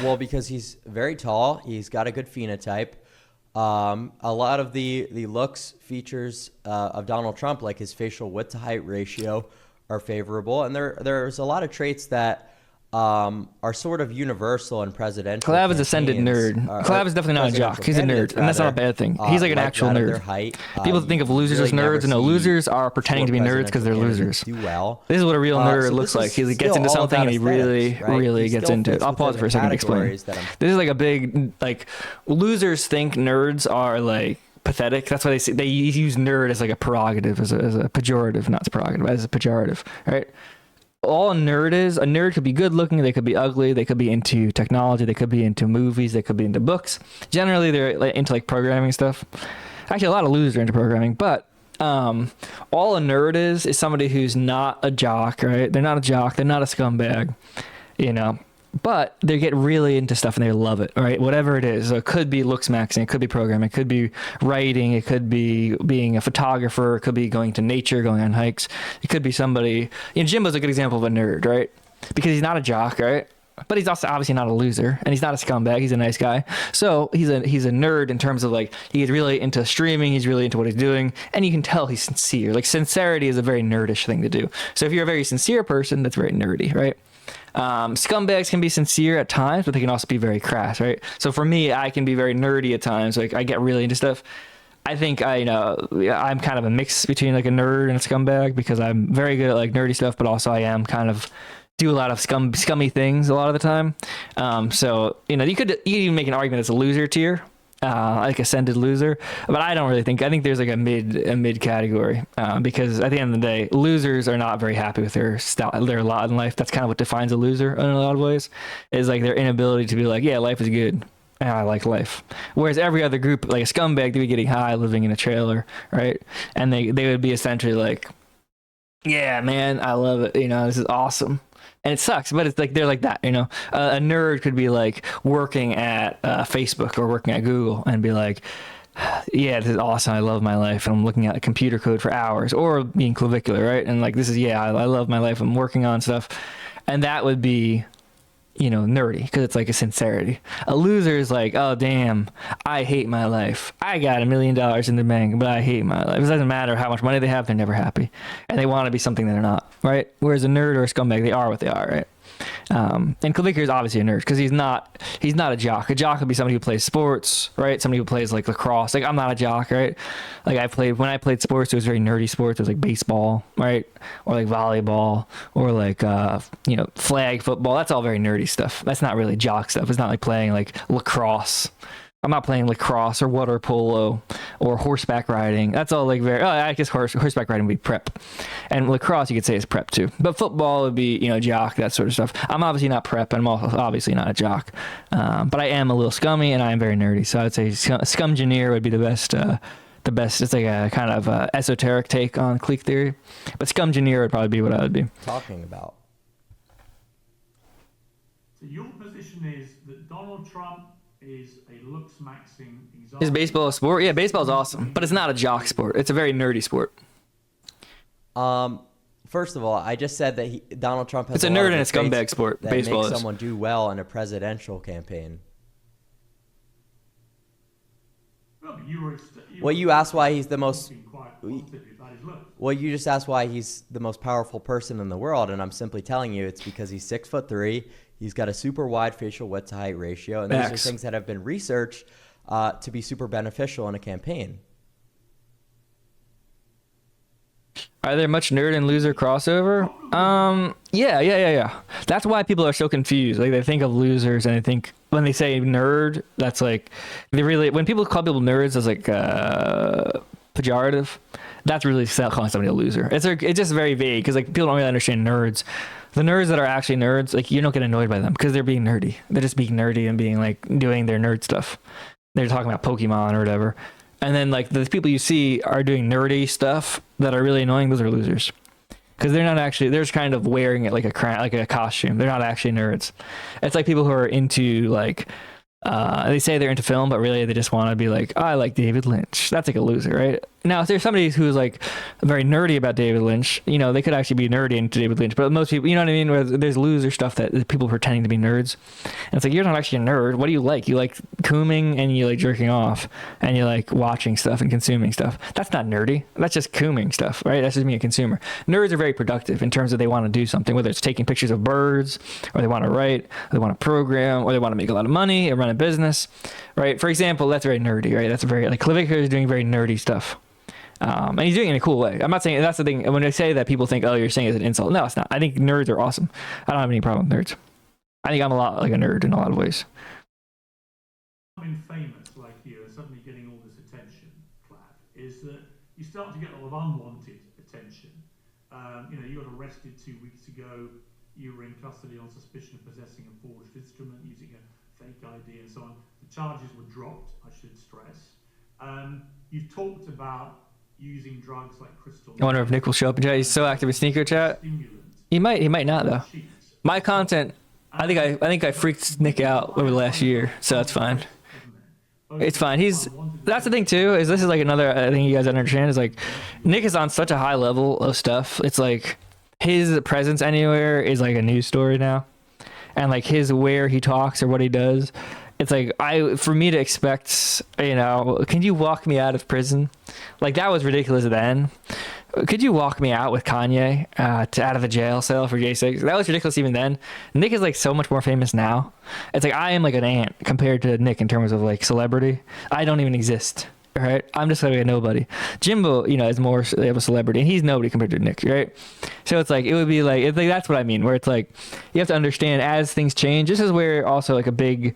Well, because he's very tall, he's got a good phenotype. A lot of the looks features of Donald Trump, like his facial width to height ratio, are favorable, and there's a lot of traits that are sort of universal in presidential. Clav is ascended nerd. Clav is definitely not a jock. He's a nerd, and that's not a bad thing. He's like an actual nerd. People think of losers as nerds, and no, losers are pretending to be nerds because they're losers. Do well. This is what a real nerd So looks this like. is He gets still into all something about and he really, aesthetics, right? really He gets still into it. fits I'll pause within for a the second to explain. categories that I'm- This is like a big, like, losers think nerds are like pathetic. That's why they use nerd as like a prerogative, as a pejorative, not a prerogative, as a pejorative, right? All a nerd could be good looking, they could be ugly, they could be into technology, they could be into movies, they could be into books. Generally, they're like, into like programming stuff. Actually, a lot of losers are into programming, but all a nerd is somebody who's not a jock, right? They're not a jock, they're not a scumbag, you know. But they get really into stuff and they love it, right? Whatever it is. So it could be looks maxing, it could be programming, it could be writing, it could be being a photographer, it could be going to nature, going on hikes. It could be somebody, you know, Jimbo's a good example of a nerd, right? Because he's not a jock, right? But he's also obviously not a loser, and he's not a scumbag. He's a nice guy. So he's a nerd in terms of like, he's really into streaming. He's really into what he's doing, and you can tell he's sincere. Like, sincerity is a very nerdish thing to do. So if you're a very sincere person, that's very nerdy, right? Scumbags can be sincere at times, but they can also be very crass, right? So for me, I can be very nerdy at times. Like, I get really into stuff. I think I'm kind of a mix between like a nerd and a scumbag, because I'm very good at like nerdy stuff, but also I am kind of do a lot of scummy things a lot of the time. So, you know, you could even make an argument as a loser tier, like ascended loser, but I don't really think. I think there's like a mid category, because at the end of the day, losers are not very happy with their lot in life. That's kind of what defines a loser in a lot of ways, is like their inability to be like, yeah, life is good. And I like life. Whereas every other group, like a scumbag, they'd be getting high, living in a trailer, right? And they would be essentially like, yeah, man, I love it. You know, this is awesome. And it sucks, but it's like they're like that, you know. A nerd could be like working at Facebook or working at Google and be like, yeah, this is awesome. I love my life. And I'm looking at computer code for hours, or being clavicular, right? And like, this is, yeah, I love my life. I'm working on stuff. And that would be, you know, nerdy, because it's like a sincerity. A loser is like, oh, damn, I hate my life. I got $1 million in the bank, but I hate my life. It doesn't matter how much money they have, they're never happy. And they want to be something that they're not, right? Whereas a nerd or a scumbag, they are what they are, right? And Clavicular is obviously a nerd, because he's not a jock. A jock would be somebody who plays sports, right? Somebody who plays like lacrosse. Like, I'm not a jock, right? Like, when I played sports, it was very nerdy sports. It was like baseball, right? Or like volleyball, or like you know, flag football. That's all very nerdy stuff. That's not really jock stuff. It's not like playing like lacrosse. I'm not playing lacrosse or water polo or horseback riding. That's all like very, I guess horseback riding would be prep. And lacrosse, you could say, is prep too. But football would be, you know, jock, that sort of stuff. I'm obviously not prep, and I'm also obviously not a jock. But I am a little scummy, and I am very nerdy. So I'd say scumgeneer would be the best. It's like a kind of esoteric take on clique theory. But scumgeneer would probably be what I would be talking about. So your position is that Donald Trump is a looks maxing example. Is baseball a sport? Yeah, baseball's awesome, but it's not a jock sport. It's a very nerdy sport. First of all, I just said that Donald Trump has it's a nerd and a scumbag sport. That baseball makes is. Someone do well in a presidential campaign. Well, you asked why he's the most. Well, you just asked why he's the most powerful person in the world, and I'm simply telling you it's because he's 6'3", He's got a super wide facial width to height ratio, and those are Facts. things that have been researched to be super beneficial in a campaign. Are there much nerd and loser crossover? Yeah. That's why people are so confused. Like they think of losers, and I think when they say nerd, that's like they really when people call people nerds, that's like pejorative. That's really calling somebody a loser. It's just very vague because like people don't really understand nerds. The nerds that are actually nerds, like you don't get annoyed by them because they're being nerdy. They're just being nerdy and being like doing their nerd stuff. They're talking about Pokemon or whatever. And then like the people you see are doing nerdy stuff that are really annoying. Those are losers because they're not actually. They're just kind of wearing it like a costume. They're not actually nerds. It's like people who are into like they say they're into film, but really they just want to be like, oh, I like David Lynch. That's like a loser, right? Now, if there's somebody who's like very nerdy about David Lynch, you know, they could actually be nerdy into David Lynch. But most people, you know what I mean? Where there's loser stuff that people pretending to be nerds. And it's like, you're not actually a nerd. What do you like? You like cooming and you like jerking off and you like watching stuff and consuming stuff. That's not nerdy. That's just cooming stuff, right? That's just being a consumer. Nerds are very productive in terms of they want to do something, whether it's taking pictures of birds or they want to write, or they want to program, or they want to make a lot of money or run a business, right? For example, that's very nerdy, right? That's very, like Clavicular is doing very nerdy stuff. And he's doing it in a cool way. I'm not saying that's the thing. When I say that, people think, oh, you're saying it's an insult. No, it's not. I think nerds are awesome. I don't have any problem with nerds. I think I'm a lot like a nerd in a lot of ways. Becoming famous like you and suddenly getting all this attention, Clav, is that you start to get a lot of unwanted attention. You know, you got arrested 2 weeks ago. You were in custody on suspicion of possessing a forged instrument, using a fake ID and so on. The charges were dropped, I should stress. You've talked about using drugs like crystal. I wonder if Nick will show up in chat. He's so active in sneaker chat. He might not though. My content, I think I freaked Nick out over the last year, so that's fine. It's fine. That's the thing too, is this is like another thing you guys understand is like Nick is on such a high level of stuff. It's like his presence anywhere is like a news story now. And like his where he talks or what he does, it's like for me to expect, you know, can you walk me out of prison? Like that was ridiculous then. Could you walk me out with Kanye out of a jail cell for J6? That was ridiculous even then. Nick is like so much more famous now. It's like I am like an ant compared to Nick in terms of like celebrity. I don't even exist. Right? I'm just like a nobody. Jimbo, you know, is more of a celebrity, and he's nobody compared to Nick, right? So it's like it would be like it's like that's what I mean. Where it's like you have to understand as things change. This is where also like a big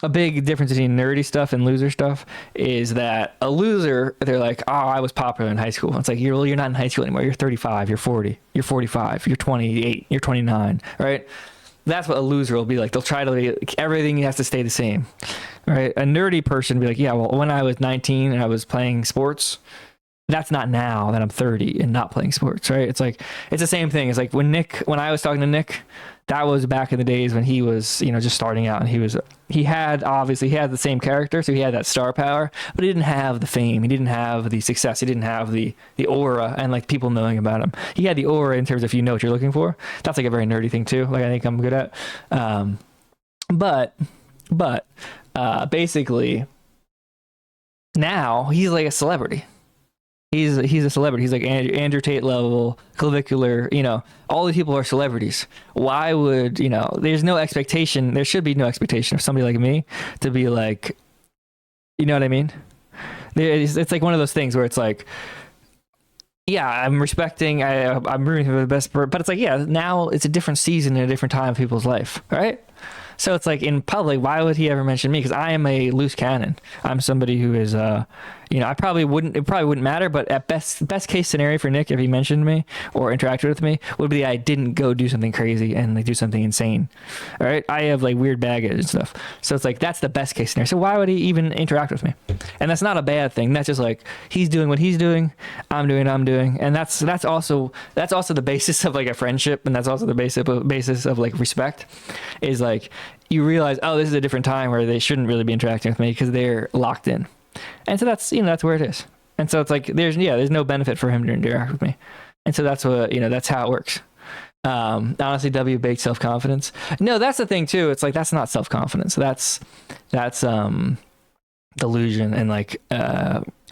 difference between nerdy stuff and loser stuff is that a loser, they're like, oh, I was popular in high school. It's like you're not in high school anymore. You're 35. You're 40. You're 45. You're 28. You're 29. Right? That's what a loser will be like. They'll try to everything has to stay the same. Right? A nerdy person will be like, yeah, well, when I was 19 and I was playing sports, that's not now that I'm 30 and not playing sports, right? It's like, it's the same thing. It's like when I was talking to Nick, that was back in the days when he was, you know, just starting out and he had the same character. So he had that star power, but he didn't have the fame. He didn't have the success. He didn't have the aura and like people knowing about him. He had the aura in terms of, you know what you're looking for. That's like a very nerdy thing too. Like I think I'm good at, but basically now he's like a celebrity. He's a celebrity. He's like Andrew Tate level, Clavicular, you know, all these people are celebrities. Why would, you know, there's no expectation. There should be no expectation of somebody like me to be like, you know what I mean? It's like one of those things where it's like, yeah, I'm respecting, I'm rooting for the best, but it's like, yeah, now it's a different season and a different time of people's life, right? So it's like in public, why would he ever mention me? Because I am a loose cannon. I'm somebody who is, you know, it probably wouldn't matter, but at best case scenario for Nick, if he mentioned me or interacted with me, would be I didn't go do something crazy and like do something insane. All right. I have like weird baggage and stuff. So it's like, that's the best case scenario. So why would he even interact with me? And that's not a bad thing. That's just like, he's doing what he's doing. I'm doing what I'm doing. And that's also the basis of like a friendship. And that's also the basis of like respect is like, you realize, oh, this is a different time where they shouldn't really be interacting with me because they're locked in. And so that's, you know, that's where it is. And so it's like, there's no benefit for him to interact with me. And so that's what, you know, that's how it works. Honestly, W baked self-confidence. No, that's the thing too. It's like, that's not self-confidence. That's delusion and like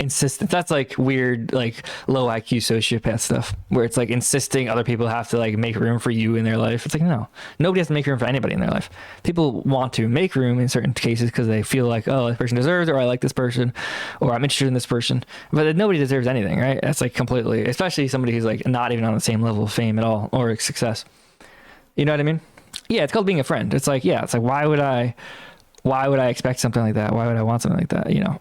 insistence. That's like weird, like low IQ sociopath stuff, where it's like insisting other people have to like make room for you in their life. It's like, no, nobody has to make room for anybody in their life. People want to make room in certain cases because they feel like, oh, this person deserves it, or I like this person, or I'm interested in this person. But nobody deserves anything, right? That's like completely, especially somebody who's like not even on the same level of fame at all or success. You know what I mean? Yeah, it's called being a friend. It's like, yeah, it's like, why would I expect something like that? Why would I want something like that? You know,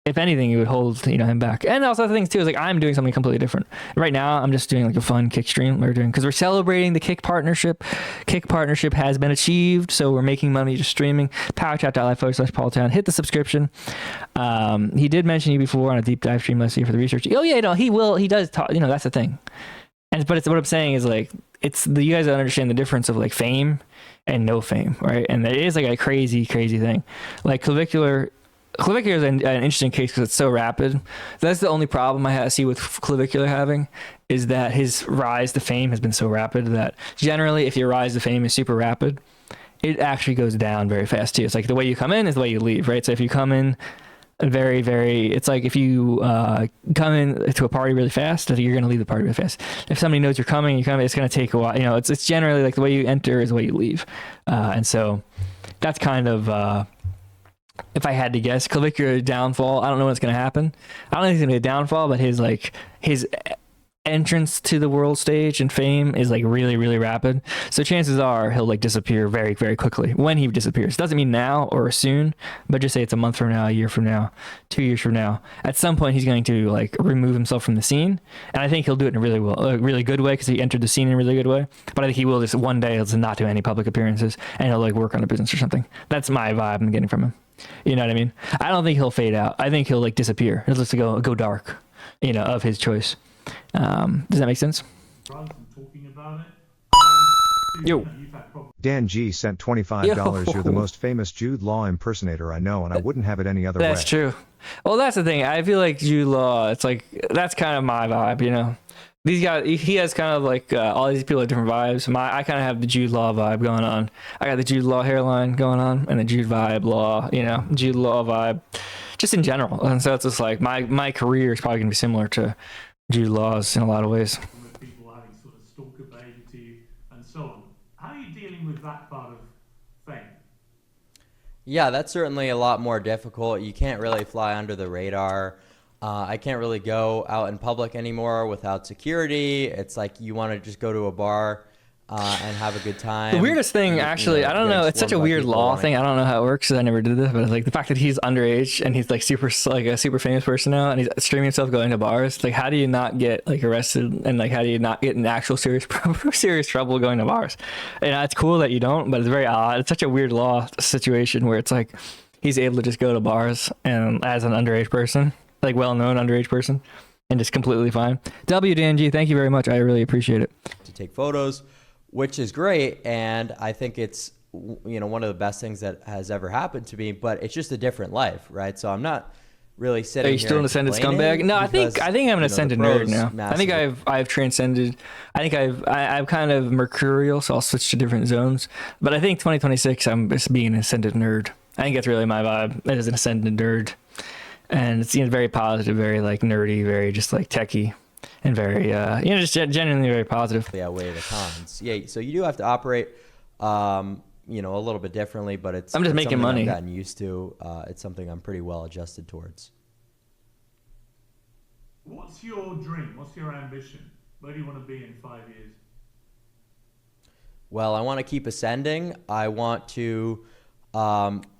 if anything, it would hold, you know, him back. And also the things too is like, I'm doing something completely different right now. I'm just doing like a fun kick stream because we're celebrating the kick partnership. Kick partnership has been achieved. So we're making money just streaming. Powerchat.live/PaulTown. Hit the subscription. He did mention you before on a deep dive stream last year for the research. Oh yeah, no, he will. He does talk, you know, that's the thing. But it's what I'm saying is like, you guys don't understand the difference of like fame and no fame, right? And it is like a crazy thing. Like Clavicular is an interesting case because it's so rapid. That's the only problem I see with Clavicular having, is that his rise to fame has been so rapid that generally if your rise to fame is super rapid, it actually goes down very fast too. It's like the way you come in is the way you leave, right? So if you come in it's like if you come in to a party really fast, you're going to leave the party really fast. If somebody knows you're coming, it's going to take a while. You know, it's generally like the way you enter is the way you leave. And so that's kind of, if I had to guess, Clavicular downfall. I don't know what's going to happen. I don't think it's going to be a downfall, but his entrance to the world stage and fame is like really rapid. So chances are he'll like disappear very quickly when he disappears. Doesn't mean now or soon, but just say it's a month from now, a year from now, 2 years from now. At some point he's going to like remove himself from the scene, and I think he'll do it in a really good way because he entered the scene in a really good way. But I think he will just one day he'll just not do any public appearances and he'll like work on a business or something. That's my vibe I'm getting from him. You know what I mean? I don't think he'll fade out. I think he'll like disappear. He'll just go dark, you know, of his choice. Does that make sense? Rather than talking about it, Yo. you've had problems. Dan G sent $25. You're the most famous Jude Law impersonator I know, and I wouldn't have it any other way. That's true. Well, that's the thing. I feel like Jude Law, it's like, that's kind of my vibe, you know? These guys, he has kind of like all these people have different vibes. I kind of have the Jude Law vibe going on. I got the Jude Law hairline going on and the Jude vibe Law, you know, Jude Law vibe, just in general. And so it's just like my career is probably going to be similar to Jude Law's in a lot of ways. With people having sort of stalker behavior to you and so on. How are you dealing with that part of fame? Yeah, that's certainly a lot more difficult. You can't really fly under the radar. I can't really go out in public anymore without security. It's like you want to just go to a bar and have a good time. The weirdest thing, actually, I don't know. It's such a weird law thing. I don't know how it works because I never did this, but it's like the fact that he's underage and he's like a super famous person now, and he's streaming himself going to bars. Like, how do you not get like arrested, and like how do you not get in actual serious trouble going to bars? And it's cool that you don't, but it's very odd. It's such a weird law situation where it's like he's able to just go to bars and as an underage person, like well-known underage person, and just completely fine. WDNG, thank you very much. I really appreciate it. To take photos, which is great, and I think it's, you know, one of the best things that has ever happened to me. But it's just a different life, right? So I'm not really sitting. Are you still an ascended scumbag? No, I think I'm an ascended nerd now. I think I've transcended. I think I'm kind of mercurial, so I'll switch to different zones. But I think 2026, I'm just being an ascended nerd. I think that's really my vibe as an ascended nerd, and it's, you know, very positive, very like nerdy, very just like techie. And very, just genuinely very positive. They outweigh the cons. Yeah, so you do have to operate, a little bit differently, but I'm just making money. I've gotten used to. It's something I'm pretty well adjusted towards. What's your dream? What's your ambition? Where do you want to be in 5 years? Well, I want to keep ascending. I want to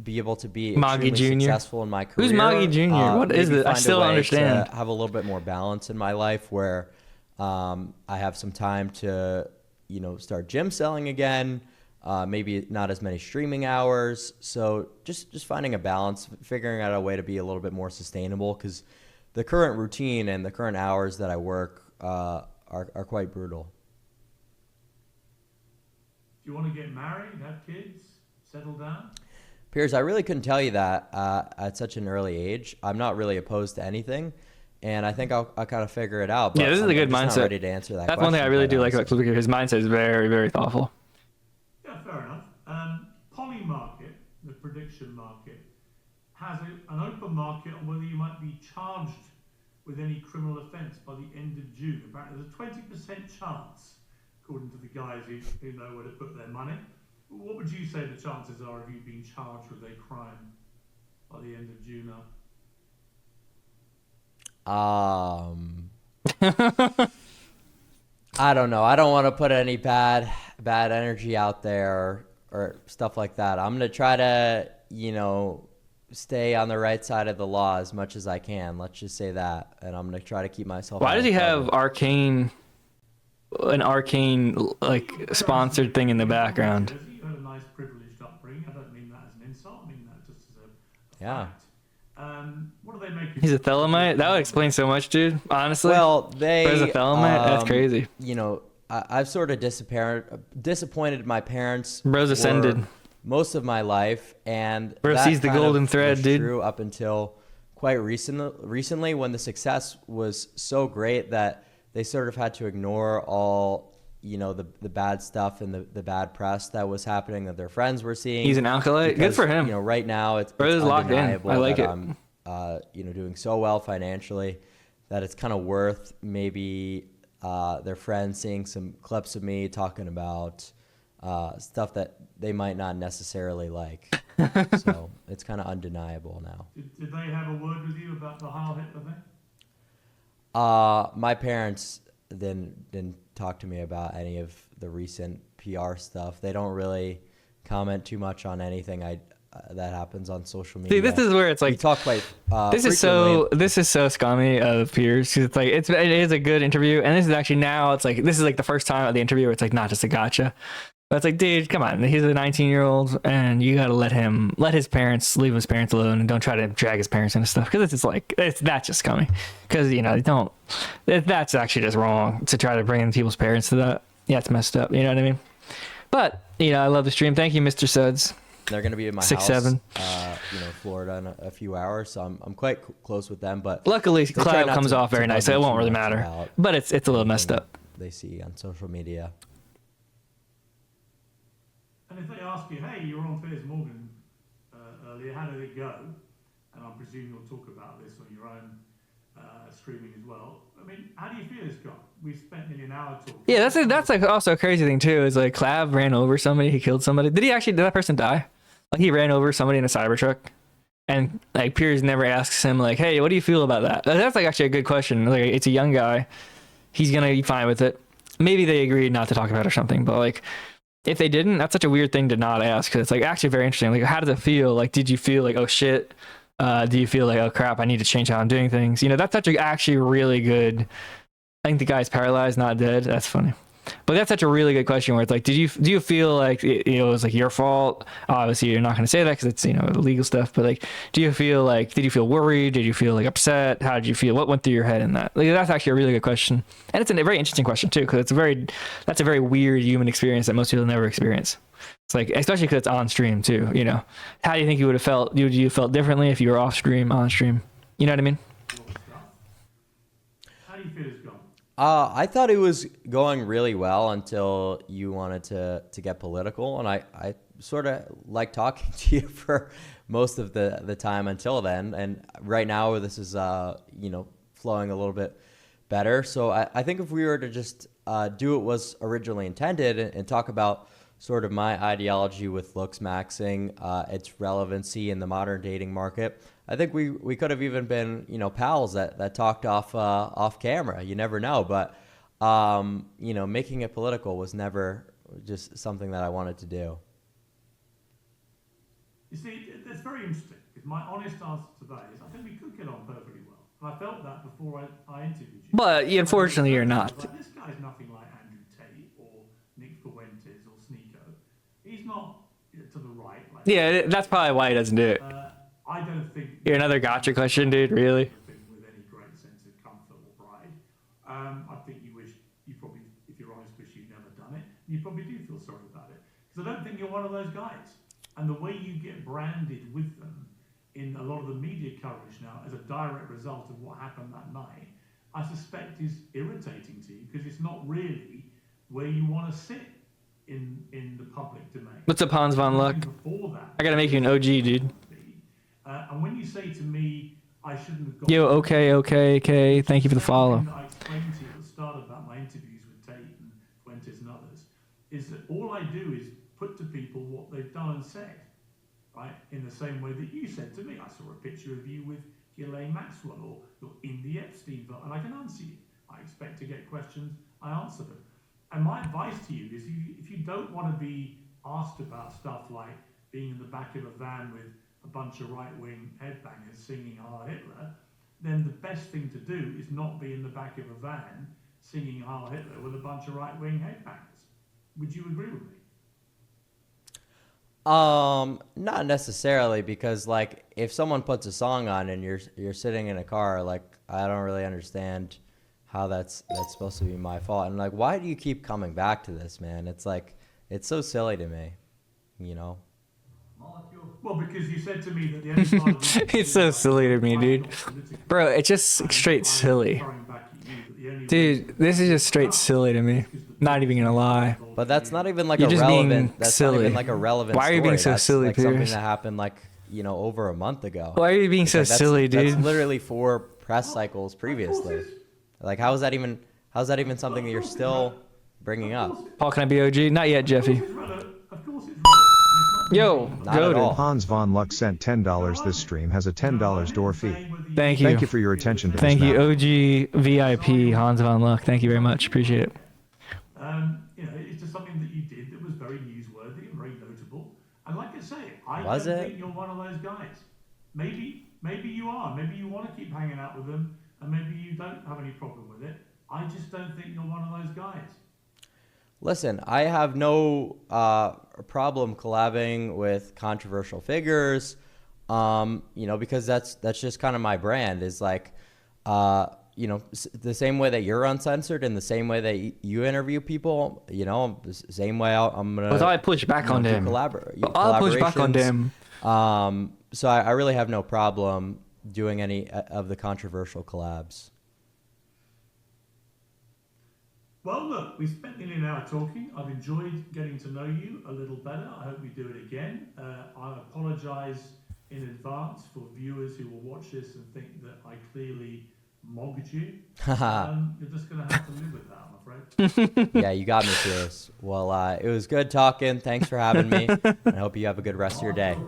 be able to be Moggy extremely successful in my career. Who's Moggy Jr.? What is it? I still don't understand. Have a little bit more balance in my life where I have some time to, start gym selling again. Maybe not as many streaming hours. So just finding a balance, figuring out a way to be a little bit more sustainable, because the current routine and the current hours that I work are quite brutal. Do you want to get married, have kids, settle down? Piers, I really couldn't tell you that at such an early age. I'm not really opposed to anything, and I think I'll kind of figure it out. But yeah, this is a good mindset. Not ready to answer that. That's one thing I really do like about Clavicular. His mindset is very, very thoughtful. Yeah, fair enough. Poly market, the prediction market. has an open market on whether you might be charged with any criminal offence by the end of June. Apparently, there's a 20% chance, according to the guys who know where to put their money. What would you say the chances are of you being charged with a crime by the end of June? I don't know. I don't want to put any bad energy out there or stuff like that. I'm gonna try to, stay on the right side of the law as much as I can. Let's just say that, and I'm gonna try to keep myself. Why does he have an arcane like sponsored thing in the background? You had a nice privileged upbringing. I don't mean that as an insult. I mean that just as a Yeah. fact. What do they make? He's a Thelemite? That would explain so much, dude. Honestly. Well, There's a Thelemite? That's crazy. I've sort of disappointed my parents. Bro's ascended. for most of my life, and Bro that sees the kind golden of thread, was dude. true up until quite recently when the success was so great that they sort of had to ignore all the bad stuff and the bad press that was happening that their friends were seeing. He's an alkalite. Good for him. Right now it's Bro's locked in. undeniable I like that it. I'm doing so well financially that it's kind of worth maybe their friends seeing some clips of me talking about stuff that they might not necessarily like. So it's kind of undeniable now. Did they have a word with you about the Heil Hitler thing? My parents didn't talk to me about any of the recent PR stuff. They don't really comment too much on anything that happens on social media. See, this is where it's like we talk quite this is so scummy of Piers, because it's like it is a good interview, and this is actually now it's like this is like the first time of the interview where it's like not just a gotcha. But it's like, dude, come on, he's a 19-year-old, and you gotta let leave his parents alone, and don't try to drag his parents into stuff, because it's just like that's just scummy, because that's actually just wrong to try to bring in people's parents to that. Yeah, it's messed up. You know what I mean? But I love the stream. Thank you, Mr. Suds. They're going to be in my 6'7". house, Florida in a few hours, so I'm quite close with them. But luckily, they try cloud not comes to- off very to nice, so bug it me won't too really much matter. about But it's a little messed up. They see on social media. And if they ask you, hey, you were on Piers Morgan earlier, how did it go? And I presume you'll talk about this on your own streaming as well. I mean, how do you feel it's gone? We've spent nearly an hour talking. Yeah, that's like also a crazy thing too. Is like Clav ran over somebody, he killed somebody. Did that person die? Like he ran over somebody in a Cybertruck, and like Piers never asks him like, hey, what do you feel about that? That's like actually a good question. Like it's a young guy, he's gonna be fine with it. Maybe they agreed not to talk about it or something, but like if they didn't, that's such a weird thing to not ask, because it's like actually very interesting. Like how does it feel? Like did you feel like, oh shit? Do you feel like, oh crap, I need to change how I'm doing things? That's such a actually really good. I think the guy's paralyzed, not dead. That's funny. But that's such a really good question where it's like, do you feel like it was like your fault? Obviously, you're not going to say that because it's illegal stuff. But like, did you feel worried? Did you feel like upset? How did you feel? What went through your head in that? Like, that's actually a really good question, and it's a very interesting question too, because that's a very weird human experience that most people never experience. It's like, especially because it's on stream too. How do you think you would have felt? Would you have felt differently if you were off stream, on stream? You know what I mean? How do you feel it's gone? I thought it was going really well until you wanted to get political, and I sort of like talking to you for most of the time until then. And right now this is flowing a little bit better. So I think if we were to just do what was originally intended and talk about sort of my ideology with looks maxing, its relevancy in the modern dating market, I think we could have even been, pals that talked off camera. You never know, but making it political was never just something that I wanted to do. You see, that's very interesting, because my honest answer to that is I think we could get on perfectly well. And I felt that before I interviewed you. But unfortunately, you're not. Like, this guy's nothing like Andrew Tate or Nick Fuentes or Sneeko. He's not to the right. Like, Yeah, that's probably why he doesn't do it. I don't think You're another gotcha question, dude. Really? with any great sense of comfort or pride. I think you probably, if you're honest, wish you'd never done it. And you probably do feel sorry about it, because I don't think you're one of those guys. And the way you get branded with them in a lot of the media coverage now as a direct result of what happened that night, I suspect is irritating to you, because it's not really where you want to sit in the public domain. What's up, Hans von Luck? Before that, I gotta make you an OG, dude. and when say to me, I shouldn't have got... Yo, okay. Thank you for the follow. That I explained to you at the start about my interviews with Tate and Fuentes and others, is that all I do is put to people what they've done and said, right? In the same way that you said to me. I saw a picture of you with Ghislaine Maxwell, or you're in the Epstein vote, and I can answer you. I expect to get questions, I answer them. And my advice to you is if you don't want to be asked about stuff like being in the back of a van with a bunch of right-wing headbangers singing Heil Hitler, then the best thing to do is not be in the back of a van singing Heil Hitler with a bunch of right-wing headbangers. Would you agree with me? Not necessarily, because like if someone puts a song on and you're sitting in a car, like I don't really understand how that's supposed to be my fault. And like, why do you keep coming back to this, man? It's like, it's so silly to me, you know? Well, because you said to me that the only part of the It's so silly to me, dude. Bro, it's just straight silly. Dude, this is just straight silly to me. Not even gonna lie. But that's not even like You're a just being relevant. That's silly. not even like a relevant. Why are you being story. so silly, That's like something Piers? that happened like over a month ago. Why are you being It's so like, silly, dude? That's literally 4 press cycles previously. Like how's that even something that you're still bringing up? Paul, can I be OG? Not yet, Jeffy. Of course it's relevant. Yo, Not at goated. all. Hans von Luck sent $10. This stream has a $10 door fee. Thank you. Thank you for your attention to Thank this you, matter. OG VIP Hans von Luck. Thank you very much. Appreciate it. It's just something that you did that was very newsworthy and very notable. And like I say, I Was don't it? think you're one of those guys. Maybe you are. Maybe you want to keep hanging out with them, and maybe you don't have any problem with it. I just don't think you're one of those guys. Listen, I have no problem collabing with controversial figures, because that's just kind of my brand. Is like, the same way that you're uncensored, and the same way that you interview people, the same way I'm gonna. But I push back on do them. I'll push back on collaborations. them. So I really have no problem doing any of the controversial collabs. Well, look, we spent nearly an hour talking. I've enjoyed getting to know you a little better. I hope we do it again. I apologize in advance for viewers who will watch this and think that I clearly mogged you. You're just going to have to live with that, I'm afraid. Yeah, you got me, Piers. Well, it was good talking. Thanks for having me. And I hope you have a good rest of your day.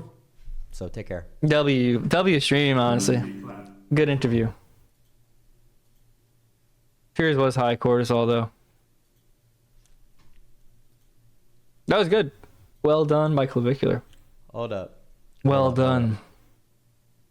So take care. W stream, honestly. Good interview. Piers was high cortisol, though. That was good. Well done by Clavicular. Hold up. Well Hold up. done.